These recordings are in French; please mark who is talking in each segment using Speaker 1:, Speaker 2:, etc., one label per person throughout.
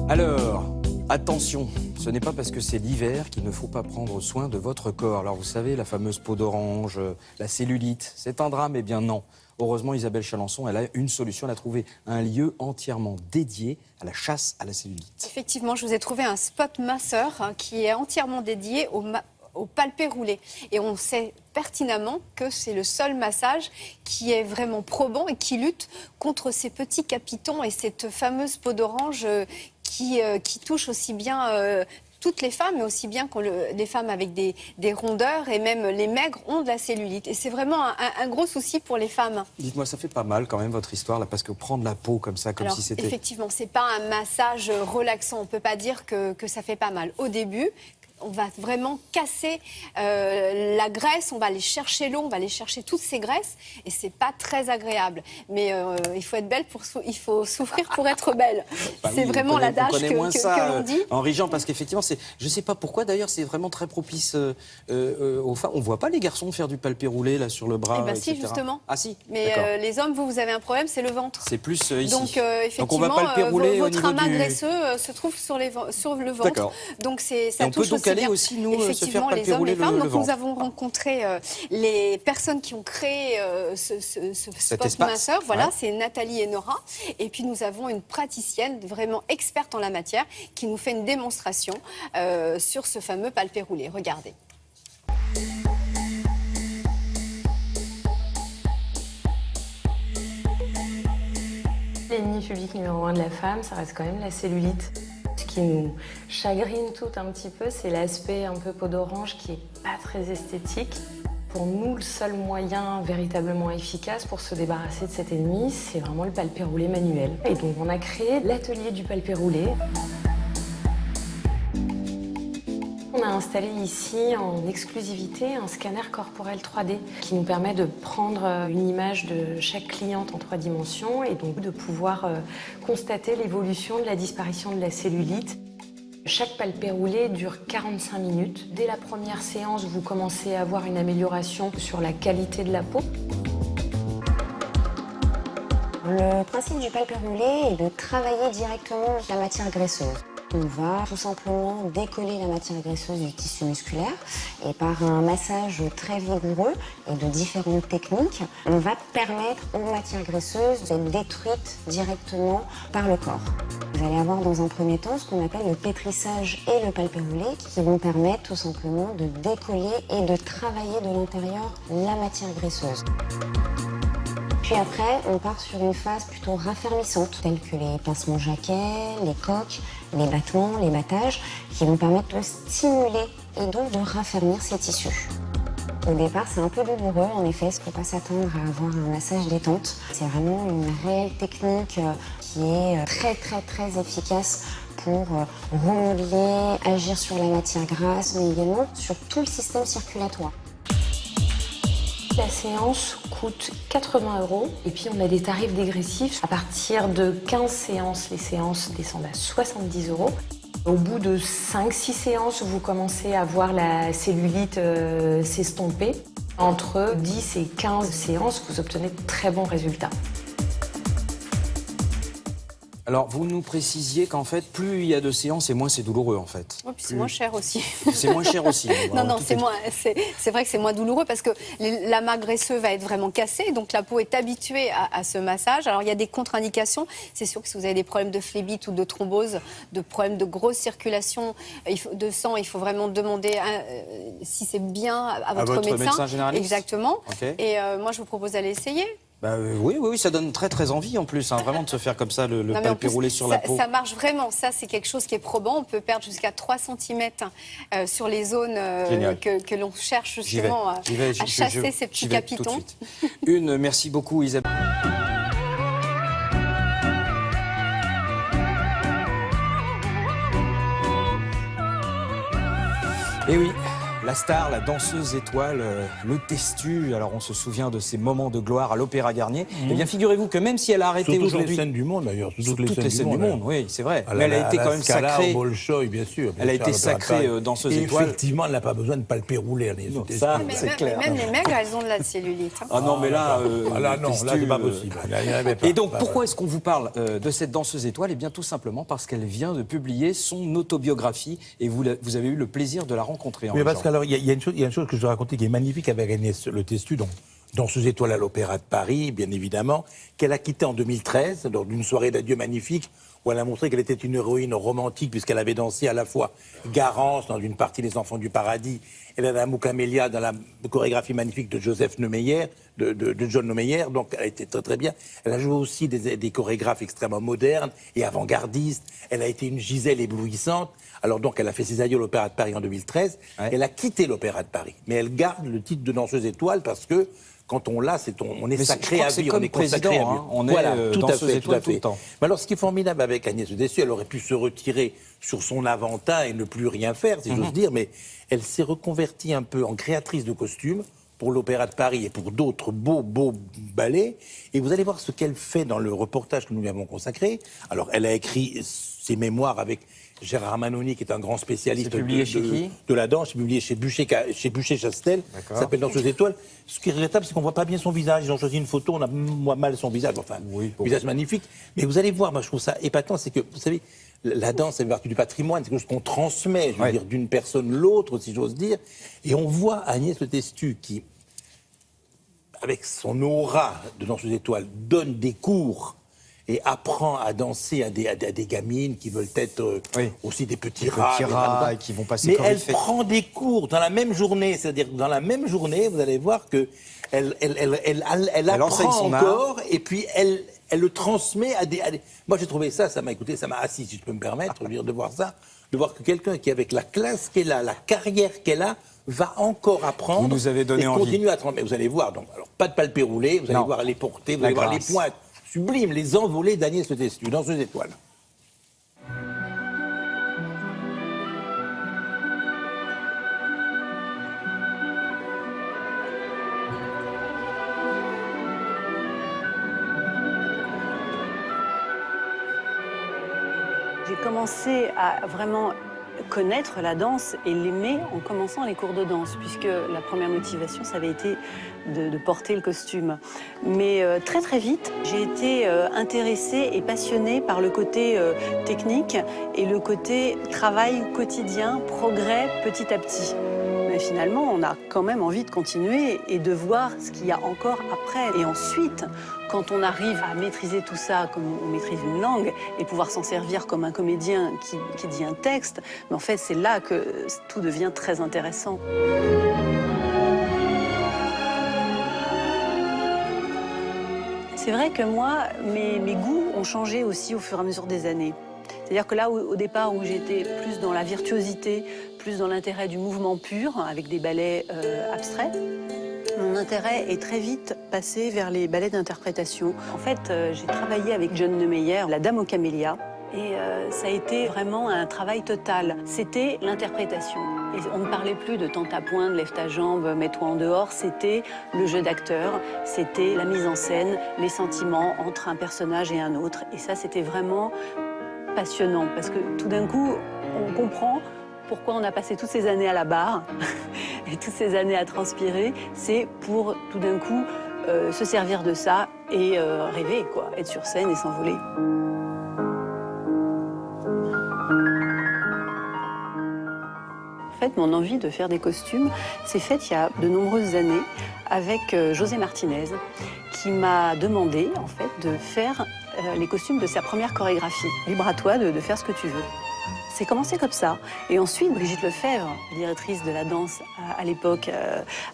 Speaker 1: Alors, attention, ce n'est pas parce que c'est l'hiver qu'il ne faut pas prendre soin de votre corps. Alors vous savez, la fameuse peau d'orange, la cellulite, c'est un drame? Eh bien non. Heureusement, Isabelle Chalençon, elle a une solution, elle a trouvé un lieu entièrement dédié à la chasse à la cellulite.
Speaker 2: Effectivement, je vous ai trouvé un spot masseur qui est entièrement dédié au palpé roulé. Et on sait pertinemment que c'est le seul massage qui est vraiment probant et qui lutte contre ces petits capitons et cette fameuse peau d'orange qui touche aussi bien toutes les femmes, mais aussi bien que les femmes avec des rondeurs et même les maigres ont de la cellulite. Et c'est vraiment un gros souci pour les femmes.
Speaker 1: Dites-moi, ça fait pas mal quand même votre histoire là, parce que prendre la peau comme ça, comme
Speaker 2: Alors,
Speaker 1: si c'était...
Speaker 2: effectivement, c'est pas un massage relaxant. On peut pas dire que ça fait pas mal. Au début, on va vraiment casser la graisse, on va aller chercher l'eau, on va aller chercher toutes ces graisses et c'est pas très agréable. Mais il faut être belle, il faut souffrir pour être belle.
Speaker 1: Bah
Speaker 2: c'est
Speaker 1: oui,
Speaker 2: vraiment l'adage que
Speaker 1: ça,
Speaker 2: l'on dit.
Speaker 1: Henri Jean, parce qu'effectivement, je sais pas pourquoi d'ailleurs, c'est vraiment très propice aux femmes. On voit pas les garçons faire du palpé roulé là sur le bras,
Speaker 2: Eh ben
Speaker 1: etc.
Speaker 2: si, justement.
Speaker 1: Ah si.
Speaker 2: Mais les hommes, vous avez un problème, c'est le ventre.
Speaker 1: C'est plus ici.
Speaker 2: Donc
Speaker 1: Donc on va
Speaker 2: effectivement,
Speaker 1: palper rouler
Speaker 2: votre
Speaker 1: au niveau
Speaker 2: amas
Speaker 1: du...
Speaker 2: graisseux se trouve sur le ventre.
Speaker 1: D'accord.
Speaker 2: Donc ça
Speaker 1: et on
Speaker 2: touche
Speaker 1: peut donc aller
Speaker 2: bien.
Speaker 1: aussi nous se faire
Speaker 2: Effectivement,
Speaker 1: palper
Speaker 2: les hommes
Speaker 1: rouler
Speaker 2: et les femmes.
Speaker 1: le
Speaker 2: Donc
Speaker 1: ventre.
Speaker 2: nous avons rencontré les personnes qui ont créé ce spot
Speaker 1: espace.
Speaker 2: masseur. Voilà,
Speaker 1: Ouais.
Speaker 2: c'est Nathalie et Nora. Et puis nous avons une praticienne vraiment experte en la matière qui nous fait une démonstration sur ce fameux palpé roulé. Regardez.
Speaker 3: L'ennemi public numéro 1 de la femme, ça reste quand même la cellulite. Ce qui nous chagrine tout un petit peu, c'est l'aspect un peu peau d'orange qui est pas très esthétique. Pour nous, le seul moyen véritablement efficace pour se débarrasser de cet ennemi, c'est vraiment le palpé roulé manuel. Et donc on a créé l'atelier du palpé roulé. On a installé ici en exclusivité un scanner corporel 3D qui nous permet de prendre une image de chaque cliente en 3 dimensions et donc de pouvoir constater l'évolution de la disparition de la cellulite. Chaque palpé roulé dure 45 minutes. Dès la première séance, vous commencez à avoir une amélioration sur la qualité de la peau.
Speaker 4: Le principe du palpé roulé est de travailler directement la matière graisseuse. On va tout simplement décoller la matière graisseuse du tissu musculaire et par un massage très vigoureux et de différentes techniques, on va permettre aux matières graisseuses d'être détruites directement par le corps. Vous allez avoir dans un premier temps ce qu'on appelle le pétrissage et le palpé roulé qui vont permettre tout simplement de décoller et de travailler de l'intérieur la matière graisseuse. Puis après, on part sur une phase plutôt raffermissante, telle que les pincements jaquets, les coques, les battements, les battages, qui vont permettre de stimuler et donc de raffermir ces tissus. Au départ, c'est un peu douloureux, en effet, il ne faut pas s'attendre à avoir un massage détente. C'est vraiment une réelle technique qui est très efficace pour remodeler, agir sur la matière grasse, mais également sur tout le système circulatoire.
Speaker 3: La séance coûte 80 € et puis on a des tarifs dégressifs. À partir de 15 séances, les séances descendent à 70 €. Au bout de 5-6 séances, vous commencez à voir la cellulite s'estomper. Entre 10 et 15 séances, vous obtenez de très bons résultats.
Speaker 1: Alors, vous nous précisiez qu'en fait, plus il y a de séances et moins c'est douloureux, en fait.
Speaker 2: Oh, puis c'est moins cher aussi.
Speaker 1: C'est moins cher aussi.
Speaker 2: Non, c'est vrai que c'est moins douloureux parce que l'amas graisseux va être vraiment cassé, donc la peau est habituée à ce massage. Alors il y a des contre-indications, c'est sûr que si vous avez des problèmes de phlébite ou de thrombose, de problèmes de grosse circulation de sang, il faut vraiment demander si c'est bien à votre
Speaker 1: médecin généraliste.
Speaker 2: Exactement.
Speaker 1: Okay.
Speaker 2: Et moi je vous propose d'aller essayer.
Speaker 1: Bah, oui, ça donne très envie en plus, hein, vraiment de se faire comme ça le palpé roulé sur la peau.
Speaker 2: Ça marche vraiment, ça c'est quelque chose qui est probant, on peut perdre jusqu'à 3 cm sur les zones que l'on cherche justement à chasser ces petits capitons.
Speaker 1: Merci beaucoup Isabelle. Et oui, La star, la danseuse étoile, le testu. Alors on se souvient de ces moments de gloire à l'Opéra Garnier. Eh bien figurez-vous que même si elle a arrêté
Speaker 5: Sur toutes
Speaker 1: aujourd'hui...
Speaker 5: les scènes du monde d'ailleurs.
Speaker 1: Sur toutes les scènes du monde, oui, c'est vrai.
Speaker 5: Mais
Speaker 1: elle a été quand même sacrée.
Speaker 5: Au Bolchoï, bien sûr.
Speaker 1: Elle a été sacrée danseuse
Speaker 5: et
Speaker 1: étoile.
Speaker 5: Effectivement, elle n'a pas besoin de palper rouler.
Speaker 1: Ça,
Speaker 2: Mais
Speaker 1: c'est
Speaker 2: même,
Speaker 1: clair.
Speaker 2: même les maigres, elles ont de la cellulite. Hein.
Speaker 1: Ah non, mais là...
Speaker 5: là, non, là, c'est pas possible.
Speaker 1: Et donc, pourquoi est-ce qu'on vous parle de cette danseuse étoile? Eh bien, tout simplement parce qu'elle vient de publier son autobiographie et vous avez eu le plaisir de la rencontrer.
Speaker 5: Oui, parce qu'alors, il y a une chose que je dois raconter qui est magnifique avec Agnès Le Testu, donc danseuse étoile à l'Opéra de Paris, bien évidemment, qu'elle a quitté en 2013, lors d'une soirée d'adieu magnifique, où elle a montré qu'elle était une héroïne romantique, puisqu'elle avait dansé à la fois Garance dans une partie des Enfants du Paradis, et la Camélia dans la chorégraphie magnifique de Joseph Neumeyer, de John Neumeyer, donc elle était très très bien. Elle a joué aussi des chorégraphes extrêmement modernes et avant-gardistes. Elle a été une Gisèle éblouissante. Alors donc elle a fait ses adieux à l'Opéra de Paris en 2013. Ouais. Elle a quitté l'Opéra de Paris, mais elle garde le titre de danseuse étoile parce que quand on l'a, on est sacré à vie, on est consacré à vie.
Speaker 1: On
Speaker 5: voilà,
Speaker 1: est
Speaker 5: tout à fait, tout à
Speaker 1: tout
Speaker 5: fait.
Speaker 1: le temps.
Speaker 5: Mais alors, ce qui est formidable avec Agnès Le Testu, elle aurait pu se retirer sur son Aventin et ne plus rien faire, si j'ose dire, mais elle s'est reconvertie un peu en créatrice de costumes pour l'Opéra de Paris et pour d'autres beaux ballets. Et vous allez voir ce qu'elle fait dans le reportage que nous lui avons consacré. Alors, elle a écrit ses mémoires avec Gérard Manoni, qui est un grand spécialiste de la danse, publié chez Bûcher-Chastel, ça s'appelle Danseuse étoile. Ce qui est regrettable, c'est qu'on ne voit pas bien son visage. Ils ont choisi une photo, on voit mal son visage, enfin, visage magnifique. Mais vous allez voir, moi je trouve ça épatant, c'est que, vous savez, la danse, c'est une vertu du patrimoine, c'est quelque chose qu'on transmet, je veux dire, d'une personne l'autre, si j'ose dire. Et on voit Agnès Le Testu qui, avec son aura de danseuse étoile, donne des cours et apprend à danser à des gamines qui veulent être aussi des petits rats
Speaker 1: et qui vont passer.
Speaker 5: Mais elle prend des cours dans la même journée, c'est-à-dire dans la même journée, vous allez voir que elle apprend
Speaker 1: son
Speaker 5: encore et puis elle le transmet à des... Moi j'ai trouvé ça m'a assis, si je peux me permettre, de voir ça, de voir que quelqu'un qui avec la classe qu'elle a, la carrière qu'elle a, va encore apprendre.
Speaker 1: Vous nous avez donné envie.
Speaker 5: Continue à transmettre. Vous allez voir, donc, alors pas de palpé roulé, vous allez voir les portées, vous allez voir les pointes sublimes, les envolées d'Agnès Le Testu, Danseuse étoile.
Speaker 6: J'ai commencé à vraiment connaître la danse et l'aimer en commençant les cours de danse, puisque la première motivation, ça avait été de porter le costume. Mais très très vite, j'ai été intéressée et passionnée par le côté technique et le côté travail quotidien, progrès petit à petit. Mais finalement, on a quand même envie de continuer et de voir ce qu'il y a encore après. Et ensuite, quand on arrive à maîtriser tout ça comme on maîtrise une langue et pouvoir s'en servir comme un comédien qui dit un texte, mais en fait, c'est là que tout devient très intéressant. C'est vrai que moi, mes goûts ont changé aussi au fur et à mesure des années. C'est-à-dire que là, au départ, où j'étais plus dans la virtuosité, plus dans l'intérêt du mouvement pur, avec des ballets abstraits, mon intérêt est très vite passé vers les ballets d'interprétation. En fait, j'ai travaillé avec John Neumeyer, la Dame aux Camélias, et ça a été vraiment un travail total. C'était l'interprétation. Et on ne parlait plus de tente à pointe, lève ta jambe, mets-toi en dehors. C'était le jeu d'acteur, c'était la mise en scène, les sentiments entre un personnage et un autre. Et ça, c'était vraiment passionnant, parce que tout d'un coup, on comprend pourquoi on a passé toutes ces années à la barre et toutes ces années à transpirer. C'est pour, tout d'un coup, se servir de ça et rêver, quoi, être sur scène et s'envoler. En fait, mon envie de faire des costumes s'est faite il y a de nombreuses années avec José Martinez, qui m'a demandé, en fait, de faire les costumes de sa première chorégraphie. Libre à toi de faire ce que tu veux. C'est commencé comme ça. Et ensuite, Brigitte Lefebvre, directrice de la danse à l'époque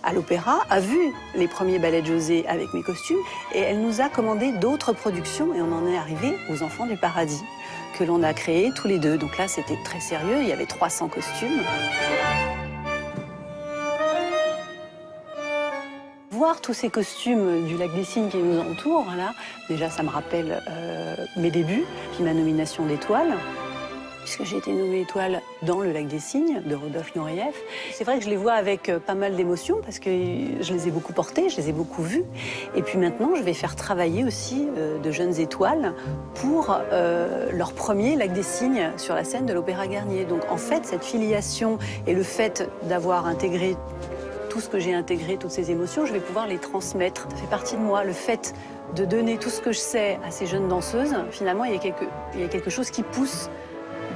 Speaker 6: à l'Opéra, a vu les premiers ballets de José avec mes costumes et elle nous a commandé d'autres productions et on en est arrivé aux Enfants du Paradis, que l'on a créé tous les deux. Donc là, c'était très sérieux, il y avait 300 costumes. Voir tous ces costumes du lac des Cygnes qui nous entourent, là, déjà ça me rappelle mes débuts, puis ma nomination d'étoile, puisque j'ai été nommée étoile dans le lac des Cygnes de Rodolphe Nureyev. C'est vrai que je les vois avec pas mal d'émotions parce que je les ai beaucoup portés, je les ai beaucoup vus. Et puis maintenant, je vais faire travailler aussi de jeunes étoiles pour leur premier lac des Cygnes sur la scène de l'Opéra Garnier. Donc en fait, cette filiation et le fait d'avoir intégré tout ce que j'ai intégré, toutes ces émotions, je vais pouvoir les transmettre. Ça fait partie de moi. Le fait de donner tout ce que je sais à ces jeunes danseuses, finalement, il y a quelque chose qui pousse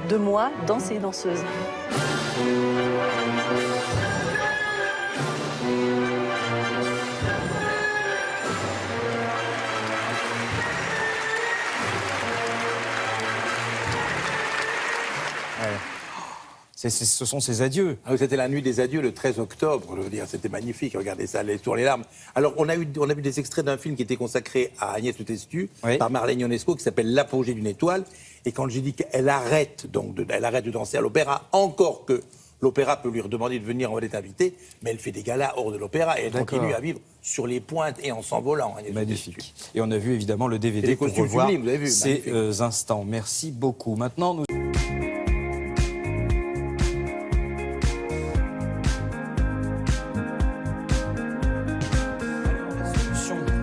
Speaker 6: de moi dans ces danseuses.
Speaker 1: Ce sont ces adieux.
Speaker 5: Ah oui, c'était la nuit des adieux, le 13 octobre. Je veux dire, c'était magnifique. Regardez ça, sur les larmes. Alors, on a vu des extraits d'un film qui était consacré à Agnès Le Testu,
Speaker 1: Oui.
Speaker 5: par Marlène Ionesco, qui s'appelle L'apogée d'une étoile. Et quand j'ai dit qu'elle arrête de danser à l'opéra, encore que l'opéra peut lui redemander de venir en vedette invitée, mais elle fait des galas hors de l'opéra et elle continue à vivre sur les pointes et en s'envolant. Agnès Le Testu.
Speaker 1: Magnifique. Et on a vu évidemment le
Speaker 5: Et
Speaker 1: DVD
Speaker 5: les
Speaker 1: pour
Speaker 5: costumes
Speaker 1: revoir
Speaker 5: sublimes, vous avez vu,
Speaker 1: ces
Speaker 5: magnifique.
Speaker 1: instants. Merci beaucoup. Maintenant, nous...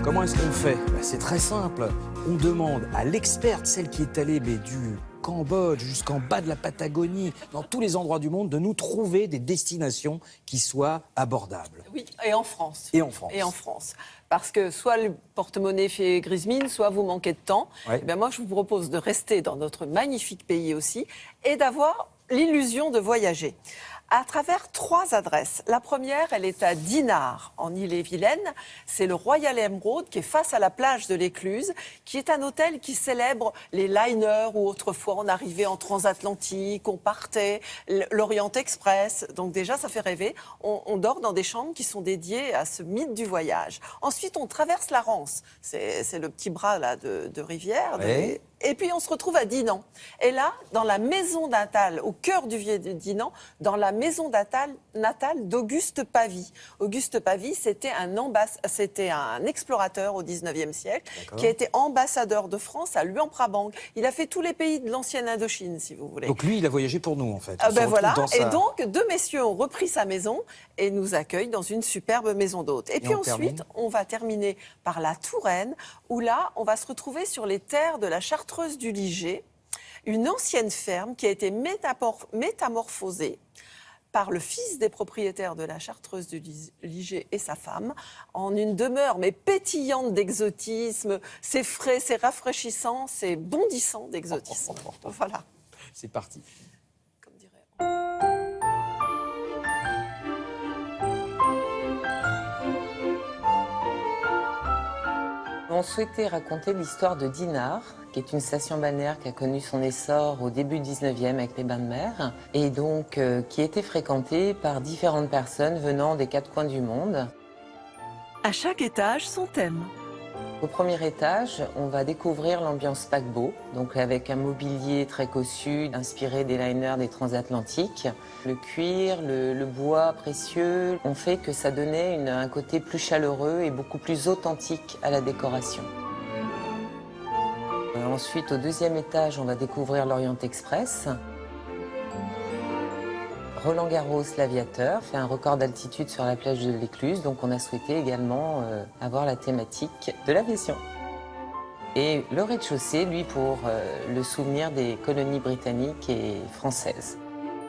Speaker 1: Comment est-ce qu'on fait? C'est très simple. On demande à l'experte, celle qui est allée du Cambodge jusqu'en bas de la Patagonie, dans tous les endroits du monde, de nous trouver des destinations qui soient abordables.
Speaker 7: Oui, et en France.
Speaker 1: Et en France.
Speaker 7: Et en France. Parce que soit le porte-monnaie fait grise mine, soit vous manquez de temps.
Speaker 1: Ouais.
Speaker 7: Eh bien, moi, je vous propose de rester dans notre magnifique pays aussi et d'avoir l'illusion de voyager à travers 3 adresses. La première, elle est à Dinard, en Ille-et-Vilaine. C'est le Royal Emerald, qui est face à la plage de l'Écluse, qui est un hôtel qui célèbre les liners où autrefois on arrivait en transatlantique, on partait, l'Orient Express. Donc déjà, ça fait rêver. On dort dans des chambres qui sont dédiées à ce mythe du voyage. Ensuite, on traverse la Rance. C'est le petit bras là, de rivière.
Speaker 1: Ouais.
Speaker 7: Et puis on se retrouve à Dinan. Et là, dans la maison natale, au cœur du vieux Dinan, dans la maison natale d'Auguste Pavie. Auguste Pavie, c'était un explorateur au 19e siècle qui a été ambassadeur de France à Luang-Prabang. Il a fait tous les pays de l'ancienne Indochine, si vous voulez.
Speaker 1: Donc lui, il a voyagé pour nous, en fait.
Speaker 7: Ah
Speaker 1: On se
Speaker 7: ben
Speaker 1: retrouve
Speaker 7: voilà.
Speaker 1: dans
Speaker 7: Et
Speaker 1: sa-
Speaker 7: donc, 2 messieurs ont repris sa maison et nous accueillent dans une superbe maison d'hôtes. Et puis
Speaker 1: on
Speaker 7: ensuite,
Speaker 1: termine
Speaker 7: on va terminer par la Touraine, où là, on va se retrouver sur les terres de la Chartreuse du Liget, une ancienne ferme qui a été métamorphosée par le fils des propriétaires de la Chartreuse du Liget et sa femme, en une demeure mais pétillante d'exotisme. C'est frais, c'est rafraîchissant, c'est bondissant d'exotisme. Voilà.
Speaker 1: C'est parti.
Speaker 7: Comme dirait...
Speaker 8: On souhaitait raconter l'histoire de Dinard, qui est une station balnéaire qui a connu son essor au début du 19e avec les bains de mer, et donc qui était fréquentée par différentes personnes venant des 4 coins du monde.
Speaker 7: À chaque étage, son thème.
Speaker 8: Au premier étage, on va découvrir l'ambiance paquebot, donc avec un mobilier très cossu, inspiré des liners des transatlantiques. Le cuir, le bois précieux ont fait que ça donnait un côté plus chaleureux et beaucoup plus authentique à la décoration. Ensuite, au deuxième étage, on va découvrir l'Orient Express. Roland Garros, l'aviateur, fait un record d'altitude sur la plage de l'Écluse, donc on a souhaité également avoir la thématique de l'aviation. Et le rez-de-chaussée, lui, pour le souvenir des colonies britanniques et françaises.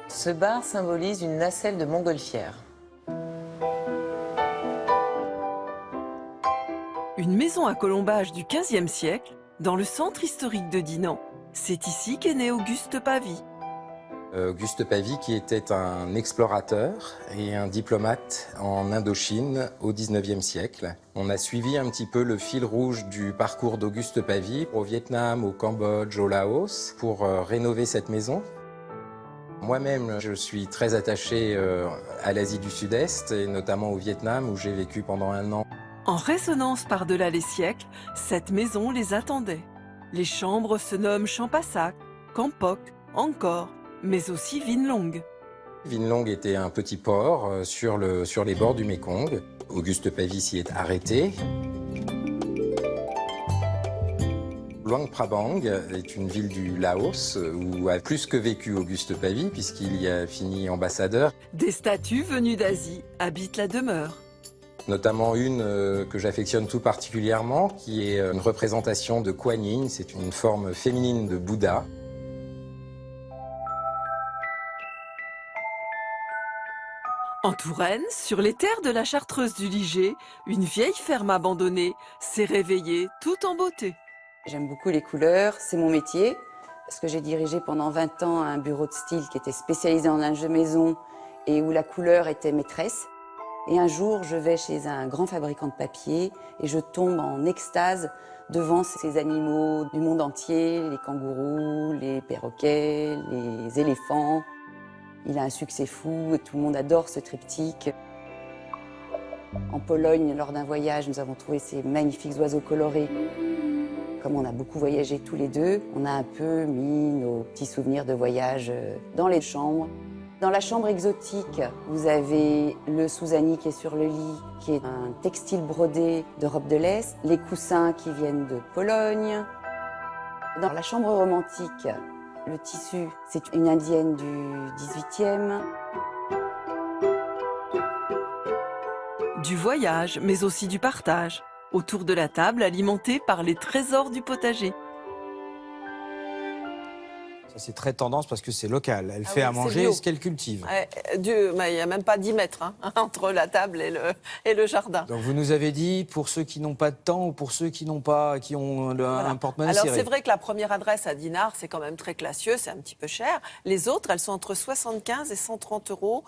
Speaker 8: Ce bar symbolise une nacelle de montgolfière.
Speaker 9: Une maison à colombage du XVe siècle, dans le centre historique de Dinan. C'est ici qu'est né Auguste Pavie.
Speaker 10: Auguste Pavie, qui était un explorateur et un diplomate en Indochine au XIXe siècle. On a suivi un petit peu le fil rouge du parcours d'Auguste Pavie au Vietnam, au Cambodge, au Laos, pour rénover cette maison. Moi-même, je suis très attaché à l'Asie du Sud-Est, et notamment au Vietnam, où j'ai vécu pendant 1 an.
Speaker 9: En résonance par-delà les siècles, cette maison les attendait. Les chambres se nomment Champassac, Kampok, Angkor, mais aussi Vinlong.
Speaker 10: Vinlong était un petit port sur les bords du Mékong. Auguste Pavie s'y est arrêté. Luang Prabang est une ville du Laos où a plus que vécu Auguste Pavie puisqu'il y a fini ambassadeur.
Speaker 9: Des statues venues d'Asie habitent la demeure.
Speaker 10: Notamment une que j'affectionne tout particulièrement, qui est une représentation de Kuan Yin. C'est une forme féminine de Bouddha.
Speaker 9: En Touraine, sur les terres de la Chartreuse du Liger, une vieille ferme abandonnée s'est réveillée tout en beauté.
Speaker 11: J'aime beaucoup les couleurs, c'est mon métier, parce que j'ai dirigé pendant 20 ans un bureau de style qui était spécialisé en linge de maison et où la couleur était maîtresse. Et un jour, je vais chez un grand fabricant de papier et je tombe en extase devant ces animaux du monde entier, les kangourous, les perroquets, les éléphants. Il a un succès fou et tout le monde adore ce triptyque. En Pologne, lors d'un voyage, nous avons trouvé ces magnifiques oiseaux colorés. Comme on a beaucoup voyagé tous les deux, on a un peu mis nos petits souvenirs de voyage dans les chambres. Dans la chambre exotique, vous avez le Souzani qui est sur le lit, qui est un textile brodé d'Europe de l'Est, les coussins qui viennent de Pologne. Dans la chambre romantique, le tissu, c'est une indienne du 18e.
Speaker 9: Du voyage, mais aussi du partage. Autour de la table, alimentée par les trésors du potager.
Speaker 1: Ça, c'est très tendance parce que c'est local. Elle
Speaker 7: Ah
Speaker 1: fait
Speaker 7: oui,
Speaker 1: à
Speaker 7: c'est
Speaker 1: manger
Speaker 7: bio.
Speaker 1: ce qu'elle cultive.
Speaker 7: Il n'y a même pas 10 mètres hein, entre la table et le jardin.
Speaker 1: Donc vous nous avez dit pour ceux qui n'ont pas de temps ou pour ceux qui n'ont pas, qui ont un porte-monnaie
Speaker 7: Alors
Speaker 1: serré.
Speaker 7: c'est vrai que la première adresse à Dinard, c'est quand même très classieux, c'est un petit peu cher. Les autres, elles sont entre 75 et 130 €,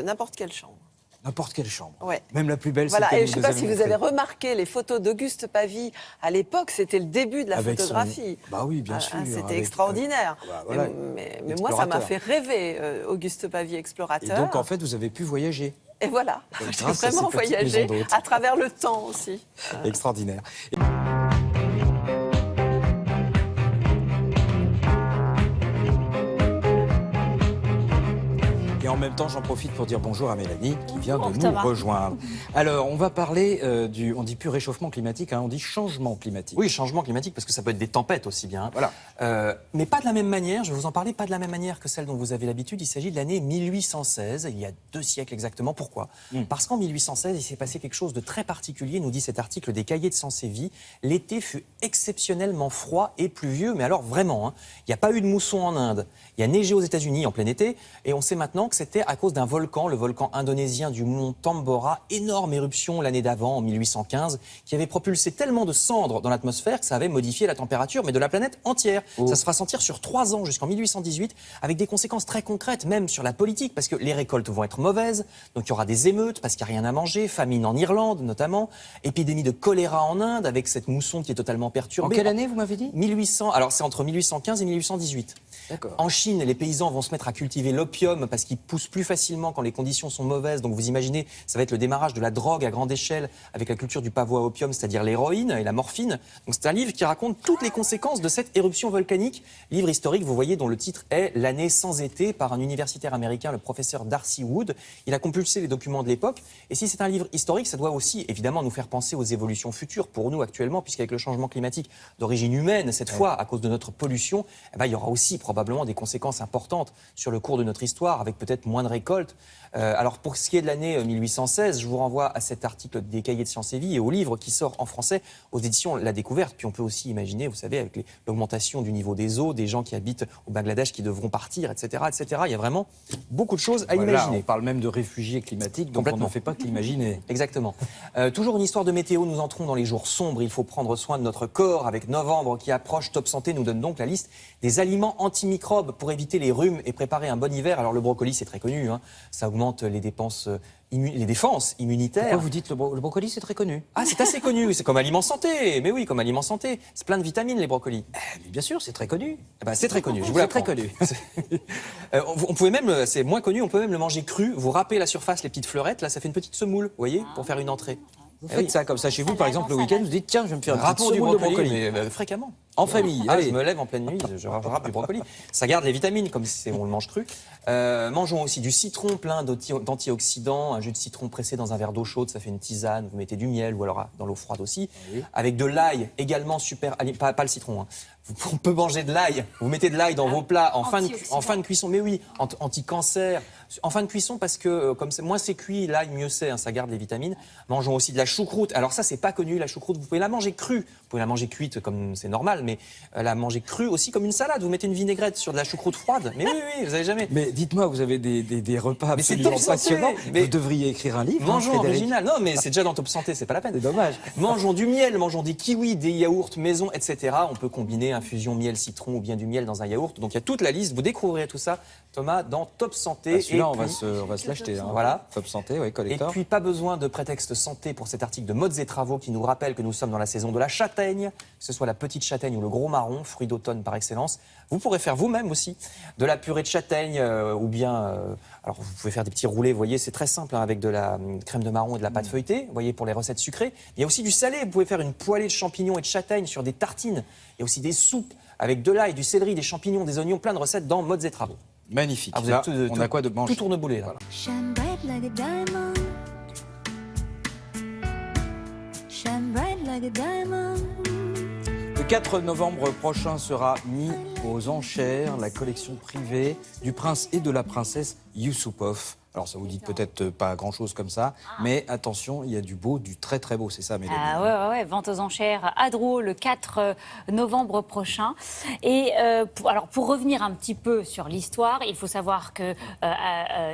Speaker 7: n'importe quelle chambre.
Speaker 1: N'importe quelle chambre.
Speaker 7: Ouais.
Speaker 1: Même la plus belle,
Speaker 7: Voilà,
Speaker 1: c'est
Speaker 7: et je ne sais pas si vous avez remarqué les photos d'Auguste Pavie. À l'époque, c'était le début de la
Speaker 1: Avec
Speaker 7: photographie.
Speaker 1: Bah oui, bien sûr.
Speaker 7: C'était
Speaker 1: avec-
Speaker 7: extraordinaire.
Speaker 1: Bah voilà,
Speaker 7: Mais moi, ça m'a
Speaker 1: explorateur.
Speaker 7: fait rêver, Auguste Pavie
Speaker 1: Et
Speaker 7: explorateur.
Speaker 1: donc, en fait, vous avez pu voyager.
Speaker 7: Et voilà,
Speaker 1: Donc,
Speaker 7: j'ai
Speaker 1: grâce à
Speaker 7: vraiment
Speaker 1: ces petites
Speaker 7: voyagé
Speaker 1: maisons d'hôtes.
Speaker 7: à travers le temps aussi.
Speaker 1: Extraordinaire. Et en même temps, j'en profite pour dire bonjour à Mélanie qui vient de nous rejoindre. Alors, on va parler on dit plus réchauffement climatique, hein, on dit changement climatique.
Speaker 12: Oui, changement climatique, parce que ça peut être des tempêtes aussi bien.
Speaker 1: Voilà.
Speaker 12: Mais pas de la même manière, je vais vous en parler, pas de la même manière que celle dont vous avez l'habitude. Il s'agit de l'année 1816, il y a 2 siècles exactement. Pourquoi Parce qu'en 1816, il s'est passé quelque chose de très particulier, nous dit cet article des Cahiers de Sciences et Vie. L'été fut exceptionnellement froid et pluvieux, mais alors vraiment, hein, il n'y a pas eu de mousson en Inde, il y a neigé aux États-Unis en plein été, et on sait maintenant que c'était à cause d'un volcan, le volcan indonésien du mont Tambora, énorme éruption l'année d'avant, en 1815, qui avait propulsé tellement de cendres dans l'atmosphère que ça avait modifié la température, mais de la planète entière. Ça se fera sentir sur 3 ans jusqu'en 1818, avec des conséquences très concrètes, même sur la politique, parce que les récoltes vont être mauvaises, donc il y aura des émeutes, parce qu'il n'y a rien à manger, famine en Irlande notamment, épidémie de choléra en Inde, avec cette mousson qui est totalement perturbée.
Speaker 1: En quelle année, vous m'avez dit
Speaker 12: 1800, alors c'est entre 1815 et 1818.
Speaker 1: D'accord.
Speaker 12: En Chine, les paysans vont se mettre à cultiver l'opium parce qu'il pousse plus facilement quand les conditions sont mauvaises. Donc vous imaginez, ça va être le démarrage de la drogue à grande échelle avec la culture du pavot à opium, c'est-à-dire l'héroïne et la morphine. Donc c'est un livre qui raconte toutes les conséquences de cette éruption volcanique. Livre historique, vous voyez, dont le titre est L'année sans été par un universitaire américain, le professeur Darcy Wood. Il a compulsé les documents de l'époque. Et si c'est un livre historique, ça doit aussi évidemment nous faire penser aux évolutions futures pour nous actuellement, puisqu'avec le changement climatique d'origine humaine, cette fois à cause de notre pollution, eh ben, il y aura aussi probablement des conséquences importantes sur le cours de notre histoire, avec peut-être moins de récoltes. Alors pour ce qui est de l'année 1816, je vous renvoie à cet article des Cahiers de Sciences et Vie et au livre qui sort en français aux éditions La Découverte. Puis on peut aussi imaginer, vous savez, avec l'augmentation du niveau des eaux, des gens qui habitent au Bangladesh qui devront partir, etc., etc. Il y a vraiment beaucoup de choses à imaginer.
Speaker 1: On parle même de réfugiés climatiques, donc on ne fait pas que l'imaginer.
Speaker 12: Exactement. Toujours une histoire de météo, nous entrons dans les jours sombres. Il faut prendre soin de notre corps. Avec novembre qui approche, Top Santé nous donne donc la liste des aliments antimicrobes pour éviter les rhumes et préparer un bon hiver. Alors le brocoli, c'est très connu, hein. Ça augmente les dépenses, les défenses immunitaires.
Speaker 1: Pourquoi vous dites le brocoli, c'est très connu?
Speaker 12: Ah, c'est assez connu, c'est comme aliment santé. Mais oui, comme aliment santé. C'est plein de vitamines, les brocolis.
Speaker 1: Mais bien sûr, c'est très connu.
Speaker 12: Eh ben, c'est très connu, je vous
Speaker 1: C'est
Speaker 12: l'apprends.
Speaker 1: très connu.
Speaker 12: On pouvait même, c'est moins connu, on peut même le manger cru. Vous râpez la surface, les petites fleurettes, là, ça fait une petite semoule, vous voyez, pour faire une entrée.
Speaker 1: Vous faites ça comme ça chez vous, par exemple, le week-end, vous dites tiens, je vais me faire une petite
Speaker 12: Râpons du
Speaker 1: semoule de
Speaker 12: brocoli,
Speaker 1: brocoli.
Speaker 12: mais fréquemment.
Speaker 1: En famille,
Speaker 12: Ah,
Speaker 1: allez.
Speaker 12: je me lève en pleine nuit, je râpe du brocoli. Ça garde les vitamines, comme si on le mange cru. Mangeons aussi du citron plein d'antioxydants, un jus de citron pressé dans un verre d'eau chaude, ça fait une tisane, vous mettez du miel ou alors dans l'eau froide aussi. Oui. Avec de l'ail, également super, pas le citron, hein. On peut manger de l'ail, vous mettez de l'ail dans vos plats en fin de cuisson, mais oui, anti-cancer, en fin de cuisson parce que comme moins c'est cuit, l'ail mieux c'est, hein, ça garde les vitamines. Mangeons aussi de la choucroute, alors ça c'est pas connu, la choucroute, vous pouvez la manger crue, vous pouvez la manger cuite comme c'est normal, mais la manger crue aussi comme une salade, vous mettez une vinaigrette sur de la choucroute froide, mais oui, vous avez jamais...
Speaker 1: Mais dites-moi, vous avez des repas absolument passionnants, vous devriez écrire un livre.
Speaker 12: Mangeons original, non mais c'est déjà dans Top Santé, c'est pas la peine.
Speaker 1: C'est dommage.
Speaker 12: Mangeons du miel, mangeons des kiwis, des yaourts maison, etc. On peut combiner infusion miel-citron ou bien du miel dans un yaourt. Donc il y a toute la liste. Vous découvrirez tout ça, Thomas, dans Top Santé.
Speaker 1: Celui-là, on va se l'acheter. Hein.
Speaker 12: Voilà.
Speaker 1: Top Santé, oui, collector.
Speaker 12: Et puis pas besoin de prétexte santé pour cet article de Modes et Travaux qui nous rappelle que nous sommes dans la saison de la châtaigne, que ce soit la petite châtaigne ou le gros marron, fruit d'automne par excellence. Vous pourrez faire vous-même aussi de la purée de châtaigne ou bien... alors vous pouvez faire des petits roulés, vous voyez, c'est très simple hein, avec de la crème de marron et de la pâte feuilletée, vous voyez, pour les recettes sucrées. Il y a aussi du salé, vous pouvez faire une poêlée de champignons et de châtaigne sur des tartines. Il y a aussi des soupes avec de l'ail, du céleri, des champignons, des oignons, plein de recettes dans Modes et Travaux.
Speaker 1: Magnifique.
Speaker 12: Ah, vous là,
Speaker 1: on a quoi de manger.
Speaker 12: Tout tourne-boulet, là. Voilà.
Speaker 13: Shine bright like a diamond. Shine bright like a diamond.
Speaker 1: Le 4 novembre prochain sera mis aux enchères la collection privée du prince et de la princesse Yusupov. Alors ça vous dit peut-être pas grand-chose comme ça, mais attention, il y a du beau, du très très beau, c'est ça Mélanie.
Speaker 14: Ah ouais, vente aux enchères à Drouot le 4 novembre prochain. Et pour revenir un petit peu sur l'histoire, il faut savoir que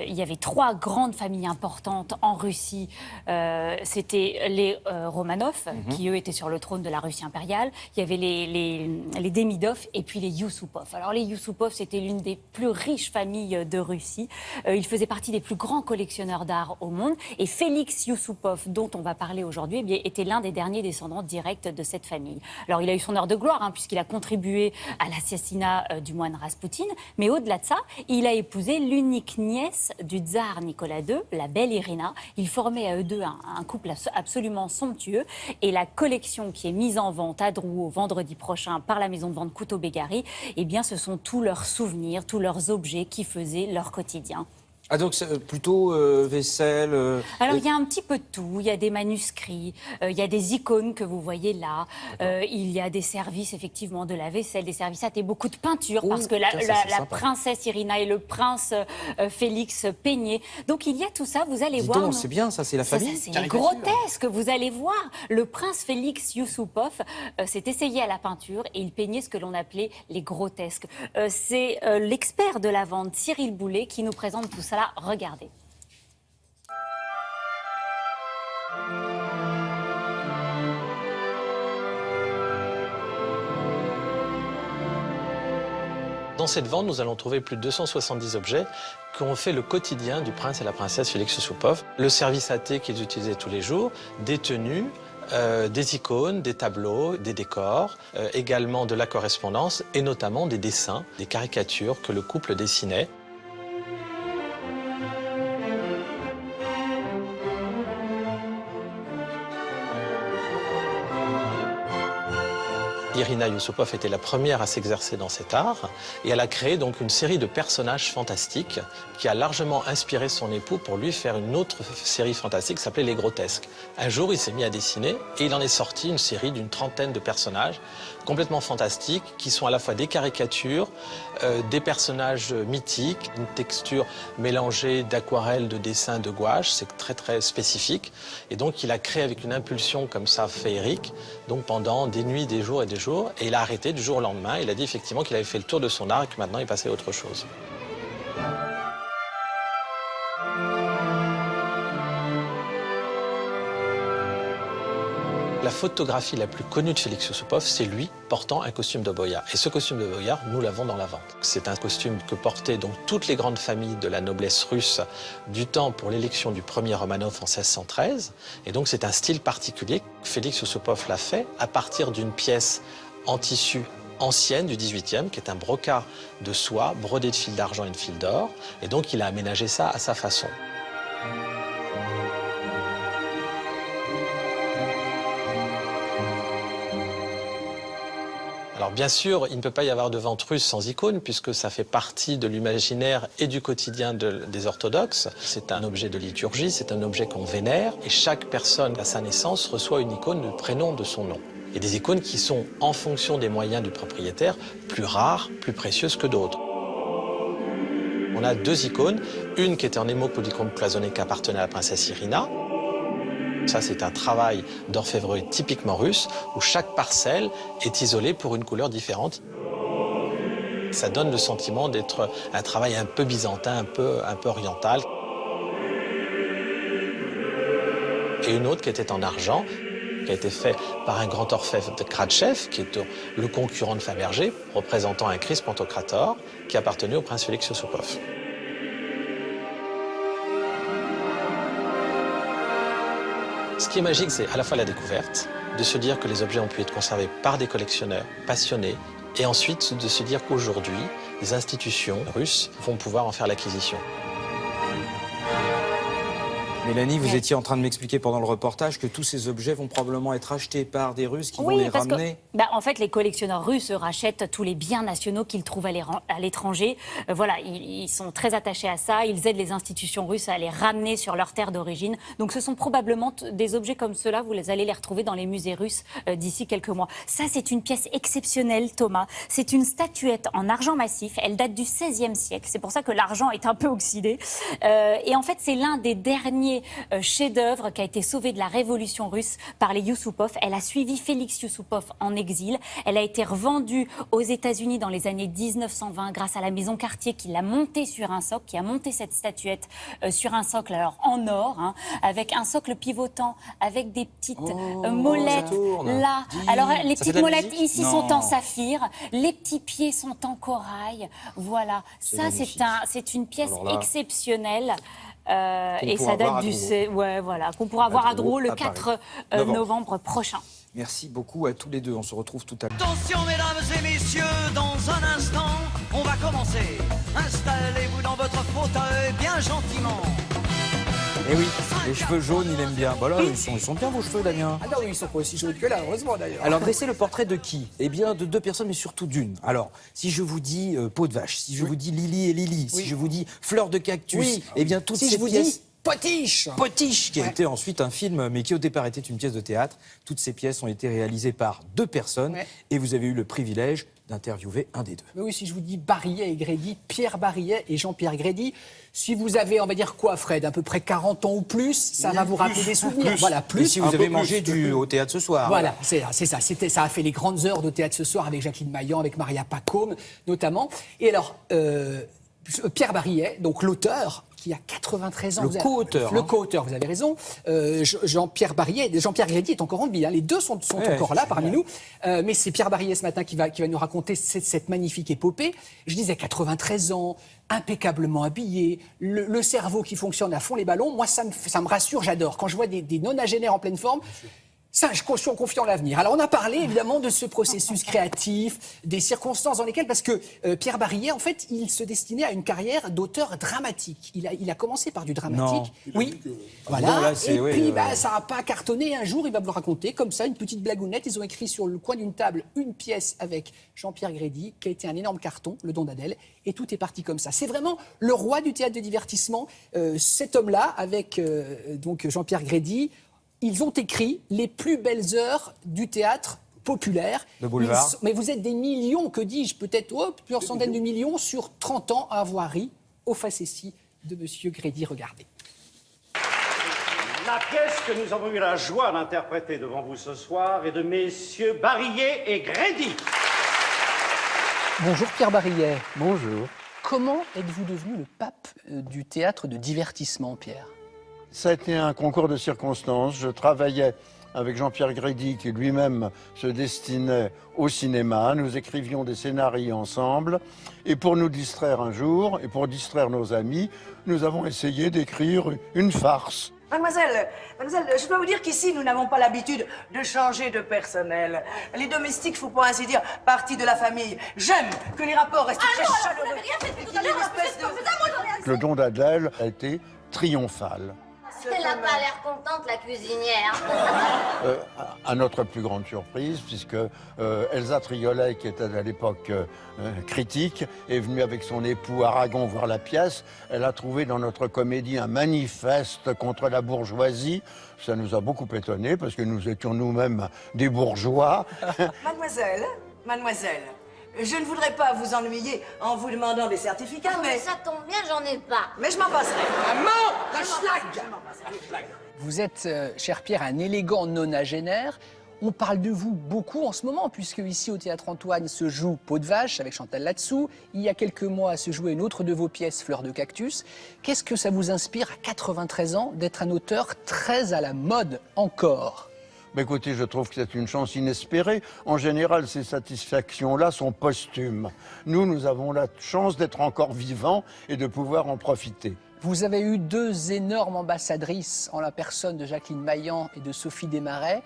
Speaker 14: il y avait 3 grandes familles importantes en Russie. C'était les Romanov, qui eux étaient sur le trône de la Russie impériale. Il y avait les Demidov et puis les Yusupov. Alors les Yusupov, c'était l'une des plus riches familles de Russie. Ils faisaient partie des plus grands collectionneurs d'art au monde. Et Félix Yusupov, dont on va parler aujourd'hui, était l'un des derniers descendants directs de cette famille. Alors, il a eu son heure de gloire, hein, puisqu'il a contribué à l'assassinat du moine Raspoutine. Mais au-delà de ça, il a épousé l'unique nièce du tsar Nicolas II, la belle Irina. Ils formaient à eux deux un couple absolument somptueux. Et la collection qui est mise en vente à Drouot vendredi prochain par la maison de vente Couteau-Bégari, eh bien, ce sont tous leurs souvenirs, tous leurs objets qui faisaient leur quotidien.
Speaker 1: Ah donc c'est plutôt vaisselle
Speaker 14: Alors il y a un petit peu de tout, il y a des manuscrits, il y a des icônes que vous voyez là, il y a des services effectivement de la vaisselle, des services et beaucoup de peinture parce que la princesse Irina et le prince Félix peignaient. Donc il y a tout ça, vous allez voir.
Speaker 1: C'est bien ça, c'est la famille.
Speaker 14: C'est grotesque, vous allez voir. Le prince Félix Yusupov s'est essayé à la peinture et il peignait ce que l'on appelait les grotesques. C'est l'expert de la vente Cyril Boulet qui nous présente tout ça. Là, regardez.
Speaker 15: Dans cette vente, nous allons trouver plus de 270 objets qui ont fait le quotidien du prince et la princesse Félix Yusupov. Le service à thé qu'ils utilisaient tous les jours, des tenues, des icônes, des tableaux, des décors, également de la correspondance et notamment des dessins, des caricatures que le couple dessinait. Irina Yusupov était la première à s'exercer dans cet art et elle a créé donc une série de personnages fantastiques qui a largement inspiré son époux pour lui faire une autre série fantastique qui s'appelait Les Grotesques. Un jour, il s'est mis à dessiner et il en est sorti une série d'une trentaine de personnages complètement fantastiques qui sont à la fois des caricatures, des personnages mythiques, une texture mélangée d'aquarelle, de dessin, de gouache, c'est très très spécifique. Et donc il a créé avec une impulsion comme ça féerique, donc pendant des nuits, des jours et des jours, et il a arrêté du jour au lendemain. Il a dit effectivement qu'il avait fait le tour de son art et que maintenant il passait à autre chose. La photographie la plus connue de Félix Yusupov, c'est lui portant un costume de boyard. Et ce costume de boyard, nous l'avons dans la vente. C'est un costume que portaient donc toutes les grandes familles de la noblesse russe du temps pour l'élection du premier Romanov en 1613. Et donc c'est un style particulier. Félix Yusupov l'a fait à partir d'une pièce en tissu ancienne du XVIIIe, qui est un brocart de soie brodé de fil d'argent et de fil d'or. Et donc il a aménagé ça à sa façon. Alors bien sûr, il ne peut pas y avoir de vente russe sans icône, puisque ça fait partie de l'imaginaire et du quotidien des orthodoxes. C'est un objet de liturgie, c'est un objet qu'on vénère, et chaque personne à sa naissance reçoit une icône du prénom de son nom. Et des icônes qui sont, en fonction des moyens du propriétaire, plus rares, plus précieuses que d'autres. On a 2 icônes, une qui était en hémopolychrome cloisonné qui appartenait à la princesse Irina. Ça, c'est un travail d'orfèvrerie typiquement russe, où chaque parcelle est isolée pour une couleur différente. Ça donne le sentiment d'être un travail un peu byzantin, un peu oriental. Et une autre qui était en argent, qui a été faite par un grand orfèvre de Kratchev, qui est le concurrent de Fabergé, représentant un Christ Pantocrator, qui appartenait au prince Félix Yusupov. Ce qui est magique, c'est à la fois la découverte, de se dire que les objets ont pu être conservés par des collectionneurs passionnés, et ensuite de se dire qu'aujourd'hui, les institutions russes vont pouvoir en faire l'acquisition.
Speaker 1: Mélanie, vous étiez en train de m'expliquer pendant le reportage que tous ces objets vont probablement être achetés par des Russes qui vont les ramener.
Speaker 14: En fait, les collectionneurs russes rachètent tous les biens nationaux qu'ils trouvent à l'étranger. Voilà, ils sont très attachés à ça. Ils aident les institutions russes à les ramener sur leur terre d'origine. Donc, ce sont probablement des objets comme ceux-là. Vous allez les retrouver dans les musées russes d'ici quelques mois. Ça, c'est une pièce exceptionnelle, Thomas. C'est une statuette en argent massif. Elle date du XVIe siècle. C'est pour ça que l'argent est un peu oxydé. Et en fait, c'est l'un des derniers chef-d'œuvre qui a été sauvé de la révolution russe par les Yusupov. Elle a suivi Félix Yusupov en exil. Elle a été revendue aux États-Unis dans les années 1920 grâce à la maison Cartier qui l'a montée sur un socle, qui a monté cette statuette sur un socle alors en or, avec un socle pivotant, avec des petites molettes là. Alors les petites molettes ici sont en saphir, les petits pieds sont en corail. Voilà, ça c'est une pièce exceptionnelle. Et ça date qu'on pourra voir à Drouot le 4 novembre prochain.
Speaker 1: Merci beaucoup à tous les deux. On se retrouve tout à l'heure.
Speaker 16: Attention mesdames et messieurs, dans un instant, on va commencer. Installez-vous dans votre fauteuil bien gentiment.
Speaker 1: Eh oui, les cheveux jaunes, il aime bien. Voilà, ils sont bien vos cheveux, Damien.
Speaker 17: Ah non, ils sont pas aussi jaunes que là, heureusement d'ailleurs.
Speaker 1: Alors, dressez le portrait de qui? Eh bien, de 2 personnes, mais surtout d'une. Alors, si je vous dis peau de vache, si je vous dis Lily et Lily, si je vous dis fleur de cactus, eh bien, toutes ces pièces...
Speaker 17: Potiche.
Speaker 1: Potiche, qui a été ensuite un film, mais qui au départ était une pièce de théâtre. Toutes ces pièces ont été réalisées par 2 personnes, et vous avez eu le privilège d'interviewer un des 2.
Speaker 17: Mais oui, si je vous dis Barillet et Grédy, Pierre Barillet et Jean-Pierre Grédy, si vous avez, on va dire quoi, Fred, à peu près 40 ans ou plus, ça va vous rappeler des souvenirs. Voilà, plus.
Speaker 1: Et si vous avez mangé au théâtre ce soir.
Speaker 17: Voilà, c'est ça. Ça a fait les grandes heures de théâtre ce soir avec Jacqueline Maillan, avec Maria Pacôme, notamment. Et alors, Pierre Barillet, donc l'auteur, qui a 93 ans.
Speaker 1: Le co-auteur.
Speaker 17: Le co-auteur, vous avez raison. Jean-Pierre Barillet, Jean-Pierre Grédy est encore en vie. Les deux sont encore là parmi nous. Mais c'est Pierre Barillet ce matin qui va nous raconter cette magnifique épopée. Je disais 93 ans, impeccablement habillé, le cerveau qui fonctionne à fond les ballons. Moi, ça me rassure, j'adore. Quand je vois des nonagénaires en pleine forme, ça, je suis confiant en l'avenir. Alors, on a parlé évidemment de ce processus créatif, des circonstances dans lesquelles, parce que Pierre Barillet, en fait, il se destinait à une carrière d'auteur dramatique. Il a commencé par du dramatique.
Speaker 1: Non.
Speaker 17: Oui. Voilà.
Speaker 1: Bon, là,
Speaker 17: et puis, ça n'a pas cartonné. Un jour, il va vous le raconter comme ça, une petite blagounette. Ils ont écrit sur le coin d'une table une pièce avec Jean-Pierre Grédy, qui a été un énorme carton, Le Don d'Adèle, et tout est parti comme ça. C'est vraiment le roi du théâtre de divertissement. Cet homme-là, avec donc Jean-Pierre Grédy. Ils ont écrit les plus belles heures du théâtre populaire.
Speaker 1: De boulevard.
Speaker 17: Mais vous êtes des millions, que dis-je, peut-être plusieurs centaines de millions sur 30 ans à avoir ri aux facéties de Monsieur Grédy. Regardez.
Speaker 18: La pièce que nous avons eu la joie d'interpréter devant vous ce soir est de messieurs Barillet et Grédy.
Speaker 17: Bonjour Pierre Barillet.
Speaker 19: Bonjour.
Speaker 17: Comment êtes-vous devenu le pape du théâtre de divertissement, Pierre ?
Speaker 19: Ça a été un concours de circonstances. Je travaillais avec Jean-Pierre Grédy, qui lui-même se destinait au cinéma. Nous écrivions des scénarios ensemble. Et pour nous distraire un jour, et pour distraire nos amis, nous avons essayé d'écrire une farce.
Speaker 20: Mademoiselle, je dois vous dire qu'ici, nous n'avons pas l'habitude de changer de personnel. Les domestiques font, pour ainsi dire, partie de la famille. J'aime que les rapports restent très chaleureux.
Speaker 19: Le Don d'Adèle a été triomphal.
Speaker 21: Elle n'a pas l'air contente, la cuisinière.
Speaker 19: À notre plus grande surprise, puisque Elsa Triolet, qui était à l'époque critique, est venue avec son époux Aragon voir la pièce. Elle a trouvé dans notre comédie un manifeste contre la bourgeoisie. Ça nous a beaucoup étonnés, parce que nous étions nous-mêmes des bourgeois.
Speaker 20: Mademoiselle, je ne voudrais pas vous ennuyer en vous demandant des certificats,
Speaker 21: Non, mais
Speaker 20: mais...
Speaker 21: ça tombe bien, j'en ai pas.
Speaker 20: Mais je m'en passerai.
Speaker 21: Maman,
Speaker 20: la schlag.
Speaker 17: Vous êtes, cher Pierre, un élégant nonagénaire. On parle de vous beaucoup en ce moment, puisque ici au Théâtre Antoine se joue Peau de vache avec Chantal Latsou. Il y a quelques mois se jouait une autre de vos pièces, Fleur de cactus. Qu'est-ce que ça vous inspire à 93 ans d'être un auteur très à la mode encore ?
Speaker 19: Mais écoutez, je trouve que c'est une chance inespérée. En général, ces satisfactions-là sont posthumes. Nous avons la chance d'être encore vivants et de pouvoir en profiter.
Speaker 17: Vous avez eu 2 énormes ambassadrices en la personne de Jacqueline Maillan et de Sophie Desmarais.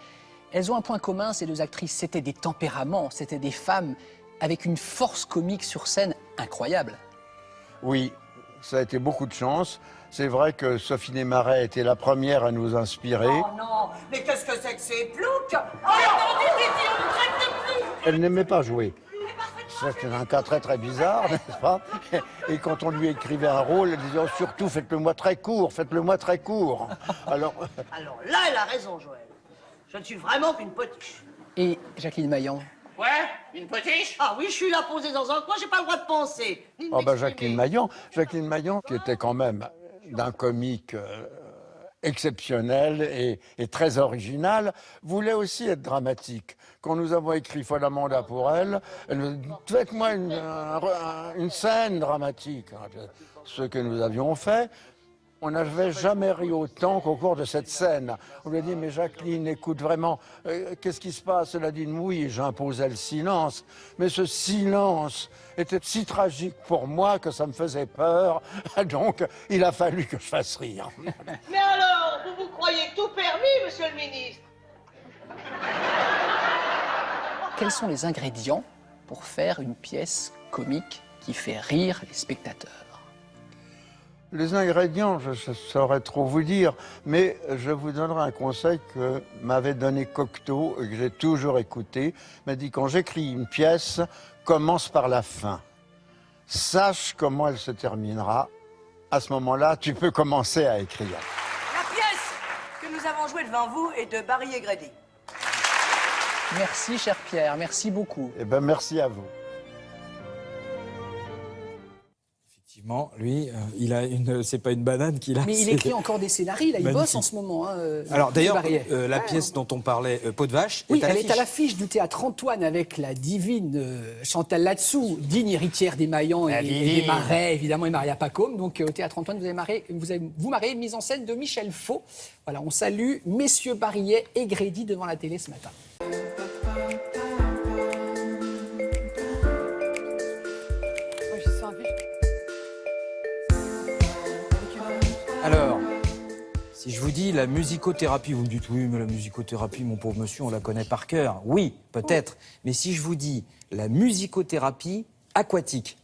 Speaker 17: Elles ont un point commun, ces 2 actrices, c'était des tempéraments, c'était des femmes avec une force comique sur scène incroyable.
Speaker 19: Oui, ça a été beaucoup de chance. C'est vrai que Sophie Desmarais était la première à nous inspirer.
Speaker 20: Oh non, mais qu'est-ce que c'est que ces ploucs? Oh non, on traite de plus.
Speaker 19: Elle n'aimait pas jouer. C'était un cas très très bizarre, n'est-ce pas? Et quand on lui écrivait un rôle, elle disait oh, surtout faites-le-moi très court, faites-le-moi très court. Alors
Speaker 20: là, elle a raison, Joël. Je ne suis vraiment qu'une potiche.
Speaker 17: Et Jacqueline Maillan?
Speaker 20: Ouais, une potiche? Ah oui, je suis là posée dans un coin, j'ai pas le droit de penser. Ni de
Speaker 19: oh,
Speaker 20: m'exprimer.
Speaker 19: Jacqueline Maillan, qui était quand même d'un comique exceptionnel et très original, voulait aussi être dramatique. Quand nous avons écrit Folamanda pour elle, elle nous dit « Faites-moi une scène dramatique ». Ce que nous avions fait, on n'avait jamais ri autant qu'au cours de cette scène. On lui a dit « Mais Jacqueline, écoute vraiment, qu'est-ce qui se passe ?» Elle a dit « Oui, j'imposais le silence. » Mais ce silence était si tragique pour moi que ça me faisait peur. Donc, il a fallu que je fasse rire.
Speaker 20: Mais alors, vous croyez tout permis, monsieur le ministre?
Speaker 17: Quels sont les ingrédients pour faire une pièce comique qui fait rire les spectateurs?
Speaker 19: Les ingrédients, je ne saurais trop vous dire, mais je vous donnerai un conseil que m'avait donné Cocteau et que j'ai toujours écouté. Il m'a dit, quand j'écris une pièce, commence par la fin. Sache comment elle se terminera. À ce moment-là, tu peux commencer à écrire.
Speaker 20: La pièce que nous avons jouée devant vous est de Barry et Grady.
Speaker 17: Merci, cher Pierre, merci beaucoup.
Speaker 19: Eh bien, merci à vous.
Speaker 1: Effectivement, lui, il a une, c'est pas une banane qu'il a.
Speaker 17: Mais il écrit encore des scénarios, là, il bosse en ce moment.
Speaker 1: Alors d'ailleurs, la pièce dont on parlait, Peau de vache,
Speaker 17: oui, elle est à l'affiche du Théâtre Antoine avec la divine Chantal Latsou, digne héritière des Maillans et des Marais, évidemment, et Maria Pacôme. Donc au Théâtre Antoine, vous marrez, mise en scène de Michel Faux. Voilà, on salue messieurs Barillet et Grédy devant la télé ce matin.
Speaker 1: Alors, si je vous dis la musicothérapie, vous me dites oui, mais la musicothérapie, mon pauvre monsieur, on la connaît par cœur. Oui, peut-être. Mais si je vous dis la musicothérapie aquatique,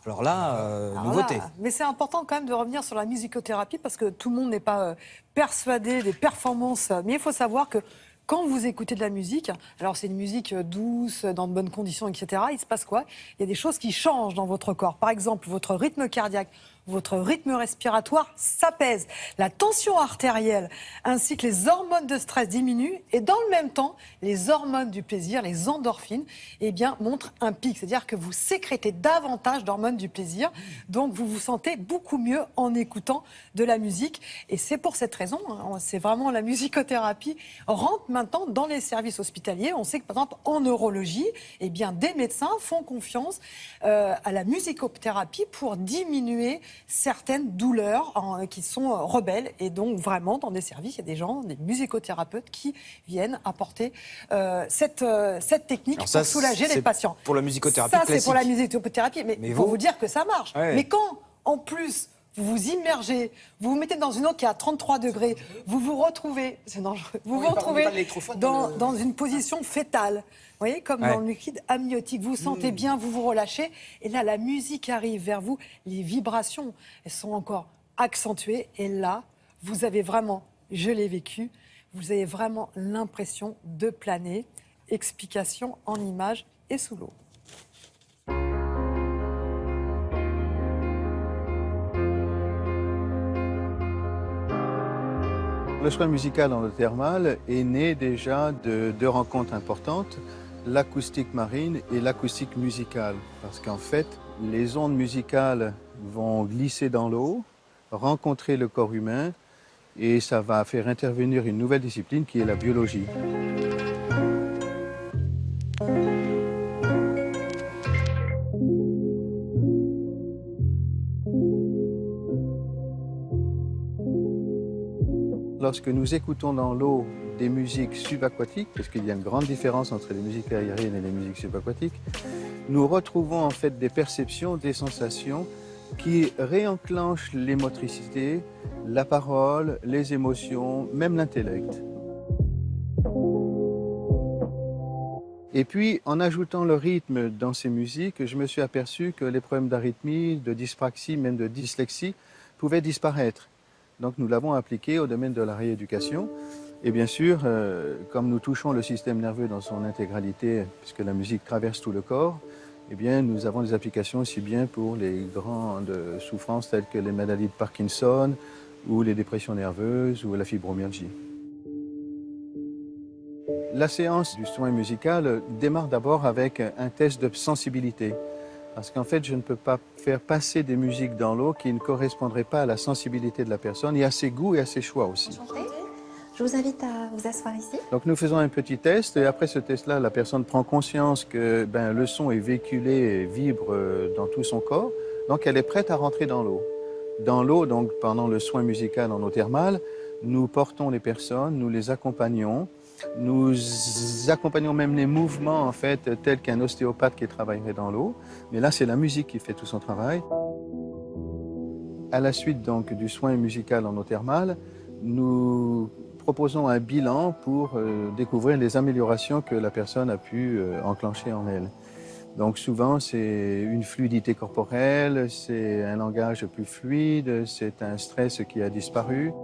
Speaker 1: alors là, nouveauté.
Speaker 22: Mais c'est important quand même de revenir sur la musicothérapie parce que tout le monde n'est pas persuadé des performances. Mais il faut savoir que quand vous écoutez de la musique, alors c'est une musique douce, dans de bonnes conditions, etc., il se passe quoi? Il y a des choses qui changent dans votre corps. Par exemple, votre rythme cardiaque, votre rythme respiratoire s'apaise. La tension artérielle ainsi que les hormones de stress diminuent et dans le même temps, les hormones du plaisir, les endorphines, montrent un pic. C'est-à-dire que vous sécrétez davantage d'hormones du plaisir. Donc vous vous sentez beaucoup mieux en écoutant de la musique. Et c'est pour cette raison, c'est vraiment la musicothérapie rentre maintenant dans les services hospitaliers. On sait que par exemple en neurologie, des médecins font confiance à la musicothérapie pour diminuer certaines douleurs qui sont rebelles. Et donc, vraiment, dans des services, il y a des gens, des musicothérapeutes qui viennent apporter cette technique pour soulager les patients.
Speaker 1: Pour la musicothérapie
Speaker 22: ça,
Speaker 1: classique.
Speaker 22: c'est pour la musicothérapie. Mais il faut vous dire que ça marche.
Speaker 1: Ouais.
Speaker 22: Mais quand, en plus, vous vous immergez, vous vous mettez dans une eau qui est à 33 degrés, vous vous retrouvez, c'est dangereux, vous vous retrouvez dans une position fétale. Vous voyez, comme dans le liquide amniotique, vous vous sentez bien, vous vous relâchez, et là, la musique arrive vers vous, les vibrations, elles sont encore accentuées, et là, vous avez vraiment, je l'ai vécu, vous avez vraiment l'impression de planer. Explication en images et sous l'eau.
Speaker 19: Le soin musical en eau thermale est né déjà de deux rencontres importantes, l'acoustique marine et l'acoustique musicale. Parce qu'en fait, les ondes musicales vont glisser dans l'eau, rencontrer le corps humain, et ça va faire intervenir une nouvelle discipline qui est la biologie. Lorsque nous écoutons dans l'eau des musiques subaquatiques, parce qu'il y a une grande différence entre les musiques aériennes et les musiques subaquatiques, nous retrouvons en fait des perceptions, des sensations qui réenclenchent les motricités, la parole, les émotions, même l'intellect. Et puis, en ajoutant le rythme dans ces musiques, je me suis aperçu que les problèmes d'arythmie, de dyspraxie, même de dyslexie, pouvaient disparaître. Donc nous l'avons appliqué au domaine de la rééducation. Et bien sûr, comme nous touchons le système nerveux dans son intégralité, puisque la musique traverse tout le corps, eh bien, nous avons des applications aussi bien pour les grandes souffrances telles que les maladies de Parkinson, ou les dépressions nerveuses, ou la fibromyalgie. La séance du soin musical démarre d'abord avec un test de sensibilité. Parce qu'en fait, je ne peux pas faire passer des musiques dans l'eau qui ne correspondraient pas à la sensibilité de la personne et à ses goûts et à ses choix aussi.
Speaker 3: Enchantée. Je vous invite à vous asseoir ici.
Speaker 19: Donc nous faisons un petit test et après ce test-là, la personne prend conscience que le son est véhiculé et vibre dans tout son corps. Donc elle est prête à rentrer dans l'eau. Dans l'eau, donc pendant le soin musical en eau thermale, nous portons les personnes, nous les accompagnons. Nous accompagnons même les mouvements, en fait, tels qu'un ostéopathe qui travaillerait dans l'eau. Mais là, c'est la musique qui fait tout son travail. À la suite, donc, du soin musical en eau thermale, nous proposons un bilan pour découvrir les améliorations que la personne a pu enclencher en elle. Donc, souvent, c'est une fluidité corporelle, c'est un langage plus fluide, c'est un stress qui a disparu.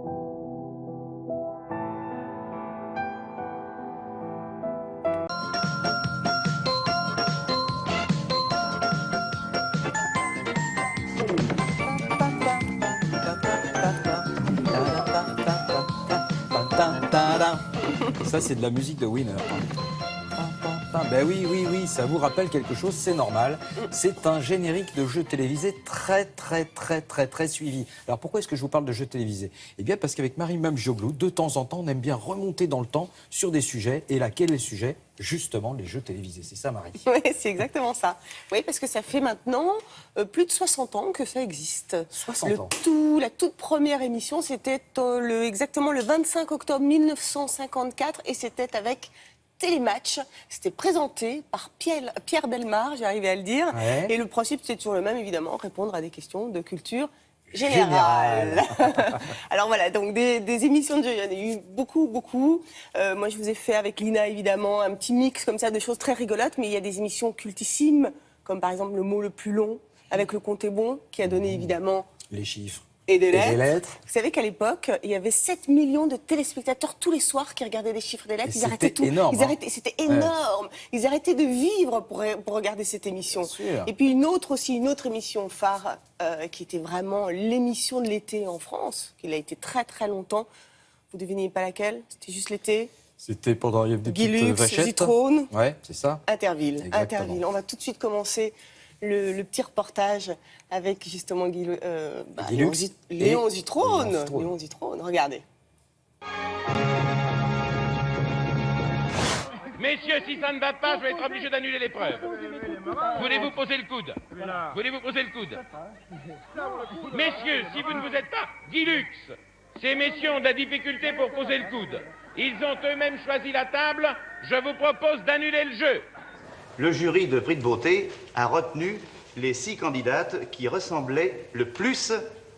Speaker 1: Ça, c'est de la musique de Winner. Ben oui, ça vous rappelle quelque chose, c'est normal. C'est un générique de jeu télévisé très suivi. Alors pourquoi est-ce que je vous parle de jeux télévisés? Eh bien parce qu'avec Marie Mamjoglou, de temps en temps, on aime bien remonter dans le temps sur des sujets. Et là, quel est le sujet? Justement, les jeux télévisés. C'est ça, Marie?
Speaker 4: Oui, c'est exactement ça. Oui, parce que ça fait maintenant plus de 60 ans que ça existe.
Speaker 1: 60 ans.
Speaker 4: La toute première émission, c'était exactement le 25 octobre 1954 et c'était avec Télématch. C'était présenté par Pierre Bellemare, j'arrivais à le dire. Ouais. Et le principe, c'était toujours le même, évidemment, répondre à des questions de culture générale. Alors voilà, donc des émissions de jeux, il y en a eu beaucoup. Moi, je vous ai fait avec Lina, évidemment, un petit mix comme ça de choses très rigolotes, mais il y a des émissions cultissimes, comme par exemple Le mot le plus long, avec le compte est bon, qui a donné évidemment
Speaker 1: les chiffres.
Speaker 4: Et des lettres. Vous savez qu'à l'époque, il y avait 7 millions de téléspectateurs tous les soirs qui regardaient les chiffres des lettres. Ils arrêtaient tout.
Speaker 1: Énorme,
Speaker 4: c'était énorme. Ouais. Ils arrêtaient de vivre pour regarder cette émission. Et puis une autre émission phare qui était vraiment l'émission de l'été en France, qui a été très longtemps. Vous devinez pas laquelle? C'était juste l'été.
Speaker 1: C'était pendant des petites
Speaker 4: Guilux,
Speaker 1: vachettes.
Speaker 4: Zitrone.
Speaker 1: Ouais, c'est ça.
Speaker 4: Interville. On va tout de suite commencer le petit reportage avec justement Léon Zitrone. Léon Zitrone, regardez.
Speaker 23: Messieurs, si ça ne va pas, je vais être obligé d'annuler l'épreuve. Voulez-vous poser le coude? Voulez-vous poser le coude? Messieurs, si vous ne vous êtes pas... Guilux, ces messieurs ont de la difficulté pour poser le coude. Ils ont eux-mêmes choisi la table. Je vous propose d'annuler le jeu.
Speaker 24: Le jury de Prix de Beauté a retenu les 6 candidates qui ressemblaient le plus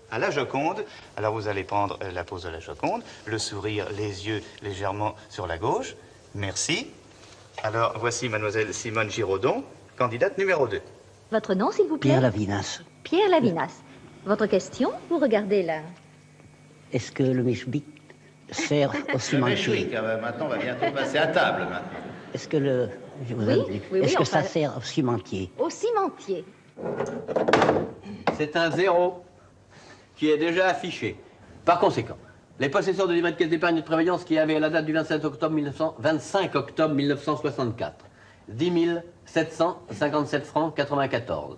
Speaker 24: à la Joconde. Alors vous allez prendre la pose de la Joconde, le sourire, les yeux légèrement sur la gauche. Merci. Alors voici mademoiselle Simone Giraudon, candidate numéro 2.
Speaker 25: Votre nom, s'il vous plaît?
Speaker 26: Pierre Lavinas.
Speaker 25: Pierre Lavinas. Votre question, vous regardez là.
Speaker 2: Est-ce que le meshbik sert au cimentier?
Speaker 24: Maintenant, on va bientôt passer à table. Maintenant.
Speaker 2: Est-ce que le... Je vous ai dit.
Speaker 21: oui,
Speaker 2: Est-ce que
Speaker 21: enfin,
Speaker 2: ça sert au cimentier?
Speaker 21: Au cimentier.
Speaker 5: C'est un 0 qui est déjà affiché. Par conséquent, les possesseurs de livret de caisse d'épargne et de prévoyance qui avaient à la date du 25 octobre 1964 10 757 francs 94,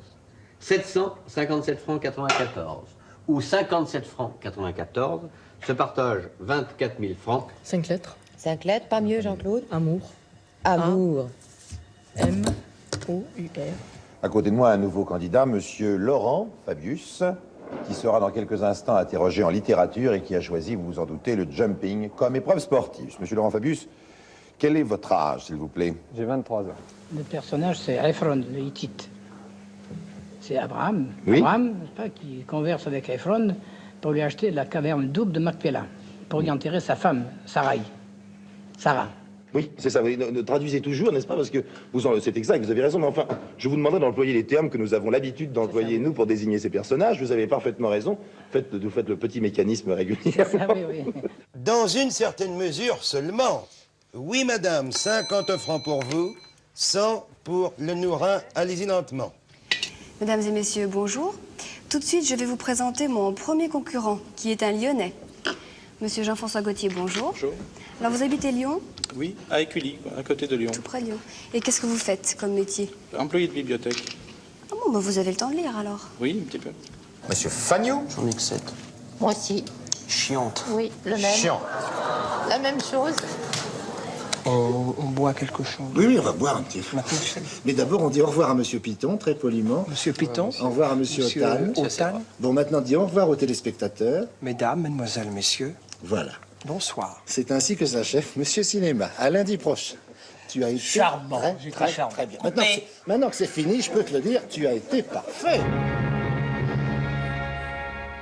Speaker 5: 757 francs 94 ou 57 francs 94 se partagent 24 000 francs.
Speaker 6: 5 lettres.
Speaker 8: 5 lettres, pas mieux, Jean-Claude.
Speaker 6: Amour.
Speaker 8: Amour.
Speaker 6: M-O-U-R.
Speaker 25: À côté de moi, un nouveau candidat, monsieur Laurent Fabius, qui sera dans quelques instants interrogé en littérature et qui a choisi, vous vous en doutez, le jumping comme épreuve sportive. Monsieur Laurent Fabius, quel est votre âge, s'il vous plaît?
Speaker 26: J'ai 23 ans.
Speaker 2: Le personnage, c'est Ephron, le Hittite. C'est Abraham,
Speaker 25: Oui.
Speaker 2: Abraham, n'est-ce pas, qui converse avec Ephron pour lui acheter la caverne double de Macpéla, pour y enterrer sa femme, Sarah.
Speaker 25: Oui, c'est ça. Vous traduisez toujours, n'est-ce pas? Parce que c'est exact, vous avez raison. Mais enfin, je vous demanderai d'employer les termes que nous avons l'habitude d'employer, nous, pour désigner ces personnages. Vous avez parfaitement raison. Vous faites le petit mécanisme régulièrement.
Speaker 27: Dans une certaine mesure seulement. Oui, madame, 50 francs pour vous, 100 pour le nourrin. Allez-y lentement.
Speaker 28: Mesdames et messieurs, bonjour. Tout de suite, je vais vous présenter mon premier concurrent, qui est un Lyonnais. Monsieur Jean-François Gauthier, bonjour.
Speaker 29: Bonjour.
Speaker 28: Alors, vous habitez Lyon?
Speaker 29: Oui, à Écully, à côté de Lyon.
Speaker 28: Tout près de Lyon. Et qu'est-ce que vous faites comme métier?
Speaker 29: Employé de bibliothèque.
Speaker 28: Ah bon, bah vous avez le temps de lire, alors?
Speaker 29: Oui, un petit peu.
Speaker 25: Monsieur Fagnon?
Speaker 29: J'en ai que 7.
Speaker 21: Moi aussi.
Speaker 29: Chiante.
Speaker 21: Oui, le même.
Speaker 25: Chiant.
Speaker 21: La même chose.
Speaker 29: On boit quelque chose.
Speaker 30: Oui, on va boire un petit peu. Mais d'abord, on dit au revoir à Monsieur Piton, très poliment.
Speaker 29: Monsieur Piton.
Speaker 30: Au revoir à Monsieur Otan. Bon, maintenant, dis au revoir aux téléspectateurs.
Speaker 29: Mesdames, mesdemoiselles, messieurs.
Speaker 30: Voilà.
Speaker 29: Bonsoir.
Speaker 30: C'est ainsi que s'achève Monsieur Cinéma. À lundi prochain. Tu as été
Speaker 29: Charmant.
Speaker 30: Très bien. Maintenant que c'est fini, je peux te le dire, tu as été parfait.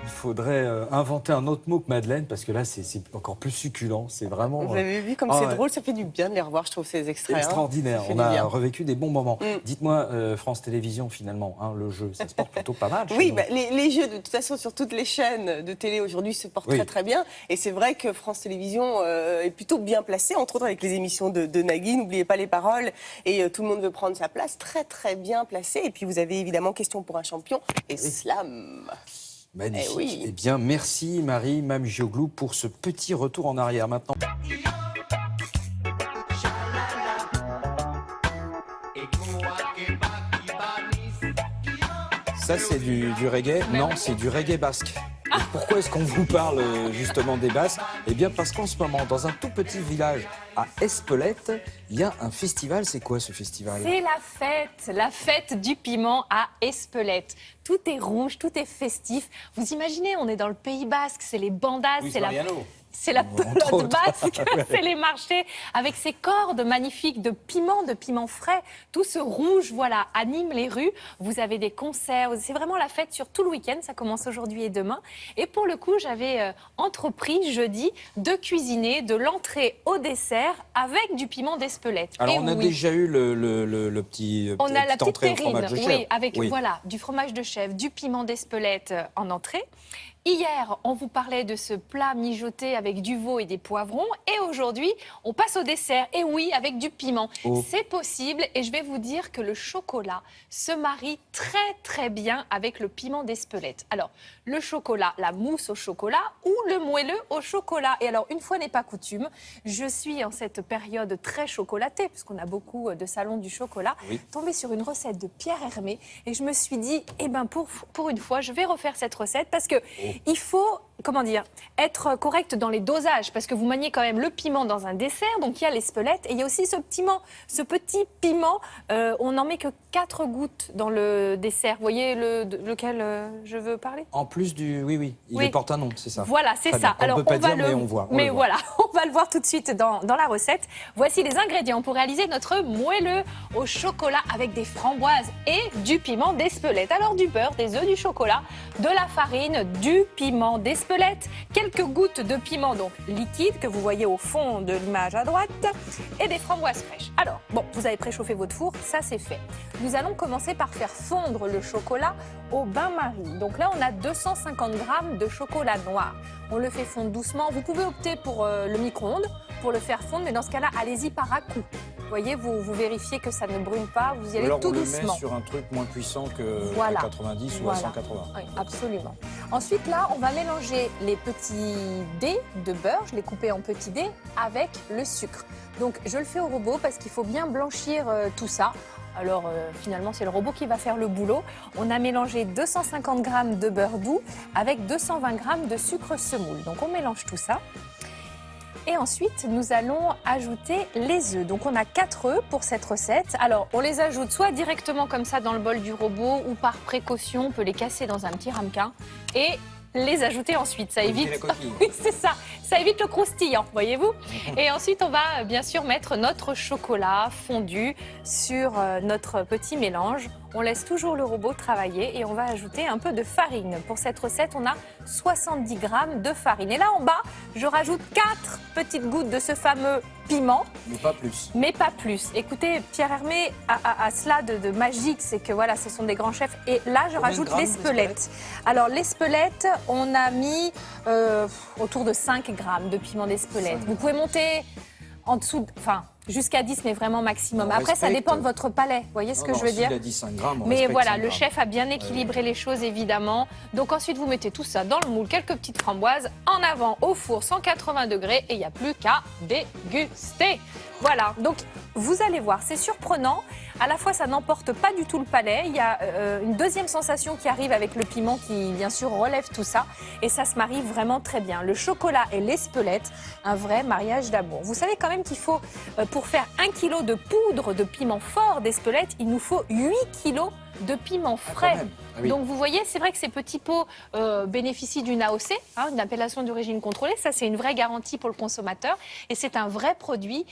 Speaker 1: Il faudrait inventer un autre mot que Madeleine, parce que là, c'est encore plus succulent. C'est vraiment...
Speaker 4: Vous avez vu comme c'est drôle, ça fait du bien de les revoir, je trouve, ces extraits.
Speaker 1: Extraordinaire. On a revécu des bons moments. Dites-moi, France Télévisions, finalement, le jeu, ça se porte plutôt pas mal.
Speaker 4: Oui, bah, les jeux, de toute façon, sur toutes les chaînes de télé aujourd'hui, se portent très très bien. Et c'est vrai que France Télévisions est plutôt bien placée, entre autres avec les émissions de Nagui, N'oubliez pas les paroles, et Tout le monde veut prendre sa place, très très bien placée. Et puis vous avez évidemment Question pour un champion et Slam.
Speaker 1: Magnifique.
Speaker 4: Eh oui.
Speaker 1: Eh bien, merci Marie Mamgioglou pour ce petit retour en arrière. Maintenant. Ça, c'est du reggae? Non, c'est du reggae basque. Et pourquoi est-ce qu'on vous parle justement des Basques? Eh bien, parce qu'en ce moment, dans un tout petit village à Espelette, il y a un festival. C'est quoi ce festival?
Speaker 31: C'est la fête du piment à Espelette. Tout est rouge, tout est festif. Vous imaginez, on est dans le Pays Basque, c'est les bandades, c'est la pelote basque, c'est les marchés, avec ces cordes magnifiques de piment frais. Tout ce rouge, voilà, anime les rues. Vous avez des concerts, c'est vraiment la fête sur tout le week-end. Ça commence aujourd'hui et demain. Et pour le coup, j'avais entrepris jeudi de cuisiner de l'entrée au dessert avec du piment d'Espelette.
Speaker 1: Alors, on a déjà eu le petit
Speaker 31: on a la petite
Speaker 1: entrée au
Speaker 31: terrine,
Speaker 1: fromage de chèvre.
Speaker 31: oui, avec voilà, du fromage de chèvre, du piment d'Espelette en entrée. Hier, on vous parlait de ce plat mijoté avec du veau et des poivrons. Et aujourd'hui, on passe au dessert. Et oui, avec du piment.
Speaker 1: Oh.
Speaker 31: C'est possible. Et je vais vous dire que le chocolat se marie très, très bien avec le piment d'Espelette. Alors, le chocolat, la mousse au chocolat ou le moelleux au chocolat. Et alors, une fois n'est pas coutume, je suis en cette période très chocolatée, puisqu'on a beaucoup de salons du chocolat, tombée sur une recette de Pierre Hermé. Et je me suis dit, eh ben, pour une fois, je vais refaire cette recette parce que il faut, être correct dans les dosages, parce que vous maniez quand même le piment dans un dessert, donc il y a l'Espelette, et il y a aussi ce petit piment, on n'en met que 4 gouttes dans le dessert. Vous voyez lequel je veux parler?
Speaker 1: En plus il porte un nom, c'est ça.
Speaker 31: Voilà, c'est ça.
Speaker 1: Alors, on peut pas dire, mais on voit.
Speaker 31: Mais voilà, on va le voir tout de suite dans la recette. Voici les ingrédients pour réaliser notre moelleux au chocolat avec des framboises et du piment d'Espelette. Alors, du beurre, des œufs, du chocolat, de la farine, du piment d'Espelette, d'espelette, quelques gouttes de piment donc liquide que vous voyez au fond de l'image à droite et des framboises fraîches. Alors, bon, vous avez préchauffé votre four, ça c'est fait. Nous allons commencer par faire fondre le chocolat au bain-marie. Donc là, on a 250 g de chocolat noir. On le fait fondre doucement. Vous pouvez opter pour le micro-ondes pour le faire fondre, mais dans ce cas-là, allez-y par à-coups. Vous voyez, vous vérifiez que ça ne brûle pas, vous y allez tout doucement.
Speaker 1: Alors on le met sur un truc moins puissant que
Speaker 31: voilà.
Speaker 1: à 90 ou à 180.
Speaker 31: Oui, absolument. Ensuite, là, on va mélanger les petits dés de beurre, je les coupais en petits dés, avec le sucre. Donc, je le fais au robot parce qu'il faut bien blanchir tout ça. Alors, finalement, c'est le robot qui va faire le boulot. On a mélangé 250 g de beurre doux avec 220 g de sucre semoule. Donc, on mélange tout ça. Et ensuite, nous allons ajouter les œufs. Donc, on a 4 œufs pour cette recette. Alors, on les ajoute soit directement comme ça dans le bol du robot ou par précaution, on peut les casser dans un petit ramequin et les ajouter ensuite. Ça évite... Oui, c'est ça. Ça évite le croustillant, voyez-vous. Et ensuite, on va bien sûr mettre notre chocolat fondu sur notre petit mélange. On laisse toujours le robot travailler et on va ajouter un peu de farine. Pour cette recette, on a 70 g de farine. Et là, en bas, je rajoute 4 petites gouttes de ce fameux piment.
Speaker 1: Mais pas plus.
Speaker 31: Mais pas plus. Écoutez, Pierre Hermé a cela de magique, c'est que voilà, ce sont des grands chefs. Et là, je rajoute l'espelette. Alors, l'espelette, on a mis autour de 5 g de piment d'espelette. Vous pouvez monter en dessous, jusqu'à 10, mais vraiment maximum. Après, ça dépend de votre palais. Vous voyez ce que je veux dire?
Speaker 1: Il a dit 5 grammes,
Speaker 31: mais voilà, le chef a bien équilibré les choses, évidemment. Donc ensuite, vous mettez tout ça dans le moule, quelques petites framboises, en avant au four, 180 degrés, et il n'y a plus qu'à déguster. Voilà, donc vous allez voir, c'est surprenant. À la fois, ça n'emporte pas du tout le palais. Il y a une deuxième sensation qui arrive avec le piment qui, bien sûr, relève tout ça. Et ça se marie vraiment très bien. Le chocolat et l'espelette, un vrai mariage d'amour. Vous savez quand même qu'il faut, pour faire 1 kg de poudre de piment fort d'espelette, il nous faut 8 kg de piment frais.
Speaker 1: Ah oui.
Speaker 31: Donc vous voyez, c'est vrai que ces petits pots bénéficient d'une AOC, une appellation d'origine contrôlée. Ça, c'est une vraie garantie pour le consommateur. Et c'est un vrai produit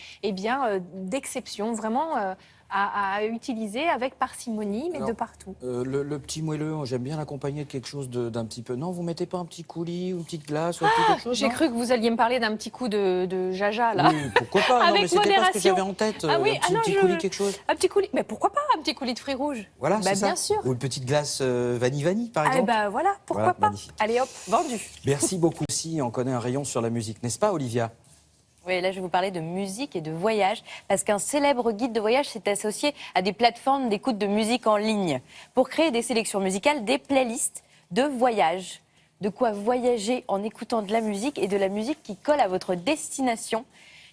Speaker 31: d'exception, vraiment à utiliser avec parcimonie, mais de partout.
Speaker 1: Le petit moelleux, j'aime bien l'accompagner de quelque chose d'un petit peu... Non, vous mettez pas un petit coulis ou une petite glace ou quelque chose?
Speaker 31: J'ai cru que vous alliez me parler d'un petit coup de jaja, là.
Speaker 1: Oui, pourquoi pas?
Speaker 31: Avec
Speaker 1: non, mais c'était
Speaker 31: modération.
Speaker 1: pas ce que j'avais en tête.
Speaker 31: Ah oui,
Speaker 1: un petit coulis, quelque chose.
Speaker 31: Un petit coulis, mais pourquoi pas un petit coulis de fruits rouges?
Speaker 1: Voilà, c'est ça.
Speaker 31: Bien sûr.
Speaker 1: Ou une petite glace vanille, par exemple.
Speaker 31: Voilà, pourquoi pas?
Speaker 1: Magnifique.
Speaker 31: Allez hop, vendu.
Speaker 1: Merci beaucoup. Si on connaît un rayon sur la musique, n'est-ce pas, Olivia?
Speaker 6: Oui, là, je vais vous parler de musique et de voyage, parce qu'un célèbre guide de voyage s'est associé à des plateformes d'écoute de musique en ligne pour créer des sélections musicales, des playlists de voyage. De quoi voyager en écoutant de la musique et de la musique qui colle à votre destination.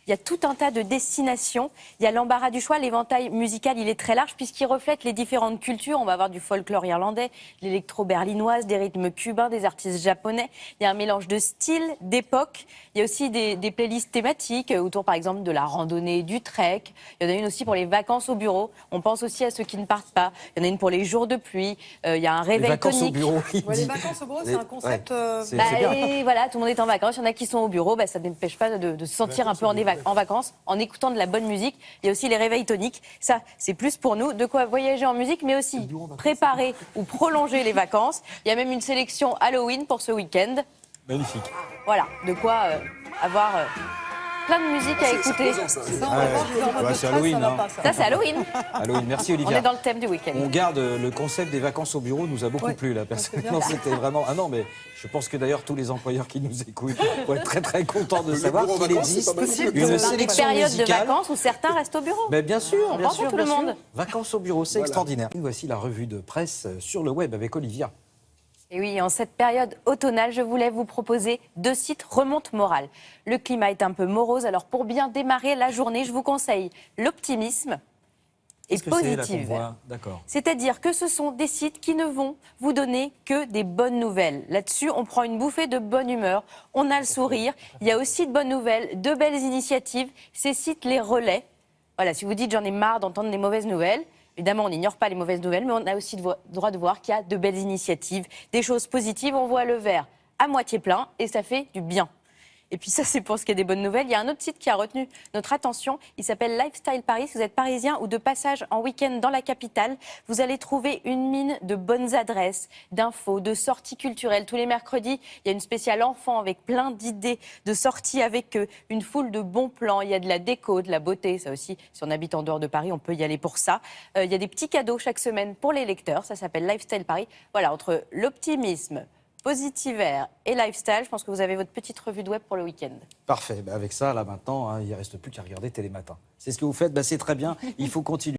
Speaker 6: Il y a tout un tas de destinations. Il y a l'embarras du choix. L'éventail musical, il est très large puisqu'il reflète les différentes cultures. On va avoir du folklore irlandais, l'électro-berlinoise, des rythmes cubains, des artistes japonais. Il y a un mélange de styles, d'époques. Il y a aussi des playlists thématiques autour, par exemple, de la randonnée, du trek. Il y en a une aussi pour les vacances au bureau. On pense aussi à ceux qui ne partent pas. Il y en a une pour les jours de pluie. Il y a un réveil tonique.
Speaker 1: Au bureau,
Speaker 22: les vacances au bureau, c'est un concept...
Speaker 6: Et voilà, tout le monde est en vacances. Il y en a qui sont au bureau. Ça n'empêche pas de se sentir un peu en vacances, en écoutant de la bonne musique. Il y a aussi les réveils toniques. Ça, c'est plus pour nous. De quoi voyager en musique, mais aussi préparer ou prolonger les vacances. Il y a même une sélection Halloween pour ce week-end.
Speaker 1: Magnifique.
Speaker 6: Voilà, de quoi avoir plein de musique à écouter.
Speaker 1: C'est Halloween.
Speaker 6: Ça, c'est Halloween.
Speaker 1: Halloween, merci Olivia.
Speaker 6: On est dans le thème du week-end.
Speaker 1: On garde le concept des vacances au bureau, nous a beaucoup plu là. Personnellement, c'était vraiment... Ah non, mais je pense que d'ailleurs tous les employeurs qui nous écoutent vont être très très contents de savoir qu'il existe une sélection
Speaker 6: période
Speaker 1: musicale.
Speaker 6: de vacances où certains restent au bureau.
Speaker 1: Mais bien sûr,
Speaker 6: On pense pour tout le monde.
Speaker 1: Vacances au bureau, c'est extraordinaire. Voici la revue de presse sur le web avec Olivia.
Speaker 6: Et oui, en cette période automnale, je voulais vous proposer 2 sites remonte morale. Le climat est un peu morose, alors pour bien démarrer la journée, je vous conseille l'optimisme et positive. C'est-à-dire que ce sont des sites qui ne vont vous donner que des bonnes nouvelles. Là-dessus, on prend une bouffée de bonne humeur, on a le sourire. Il y a aussi de bonnes nouvelles, de belles initiatives. Ces sites les relaient. Voilà, si vous dites j'en ai marre d'entendre des mauvaises nouvelles, évidemment, on n'ignore pas les mauvaises nouvelles, mais on a aussi le droit de voir qu'il y a de belles initiatives, des choses positives. On voit le verre à moitié plein et ça fait du bien. Et puis ça, c'est pour ce qui est des bonnes nouvelles. Il y a un autre site qui a retenu notre attention. Il s'appelle Lifestyle Paris. Si vous êtes parisien ou de passage en week-end dans la capitale, vous allez trouver une mine de bonnes adresses, d'infos, de sorties culturelles. Tous les mercredis, il y a une spéciale enfant avec plein d'idées de sorties avec une foule de bons plans. Il y a de la déco, de la beauté. Ça aussi, si on habite en dehors de Paris, on peut y aller pour ça. Il y a des petits cadeaux chaque semaine pour les lecteurs. Ça s'appelle Lifestyle Paris. Voilà, entre l'optimisme, Positiver et Lifestyle, je pense que vous avez votre petite revue de web pour le week-end.
Speaker 1: Avec ça, là, maintenant, il ne reste plus qu'à regarder Télématin. C'est ce que vous faites, c'est très bien. Il faut continuer.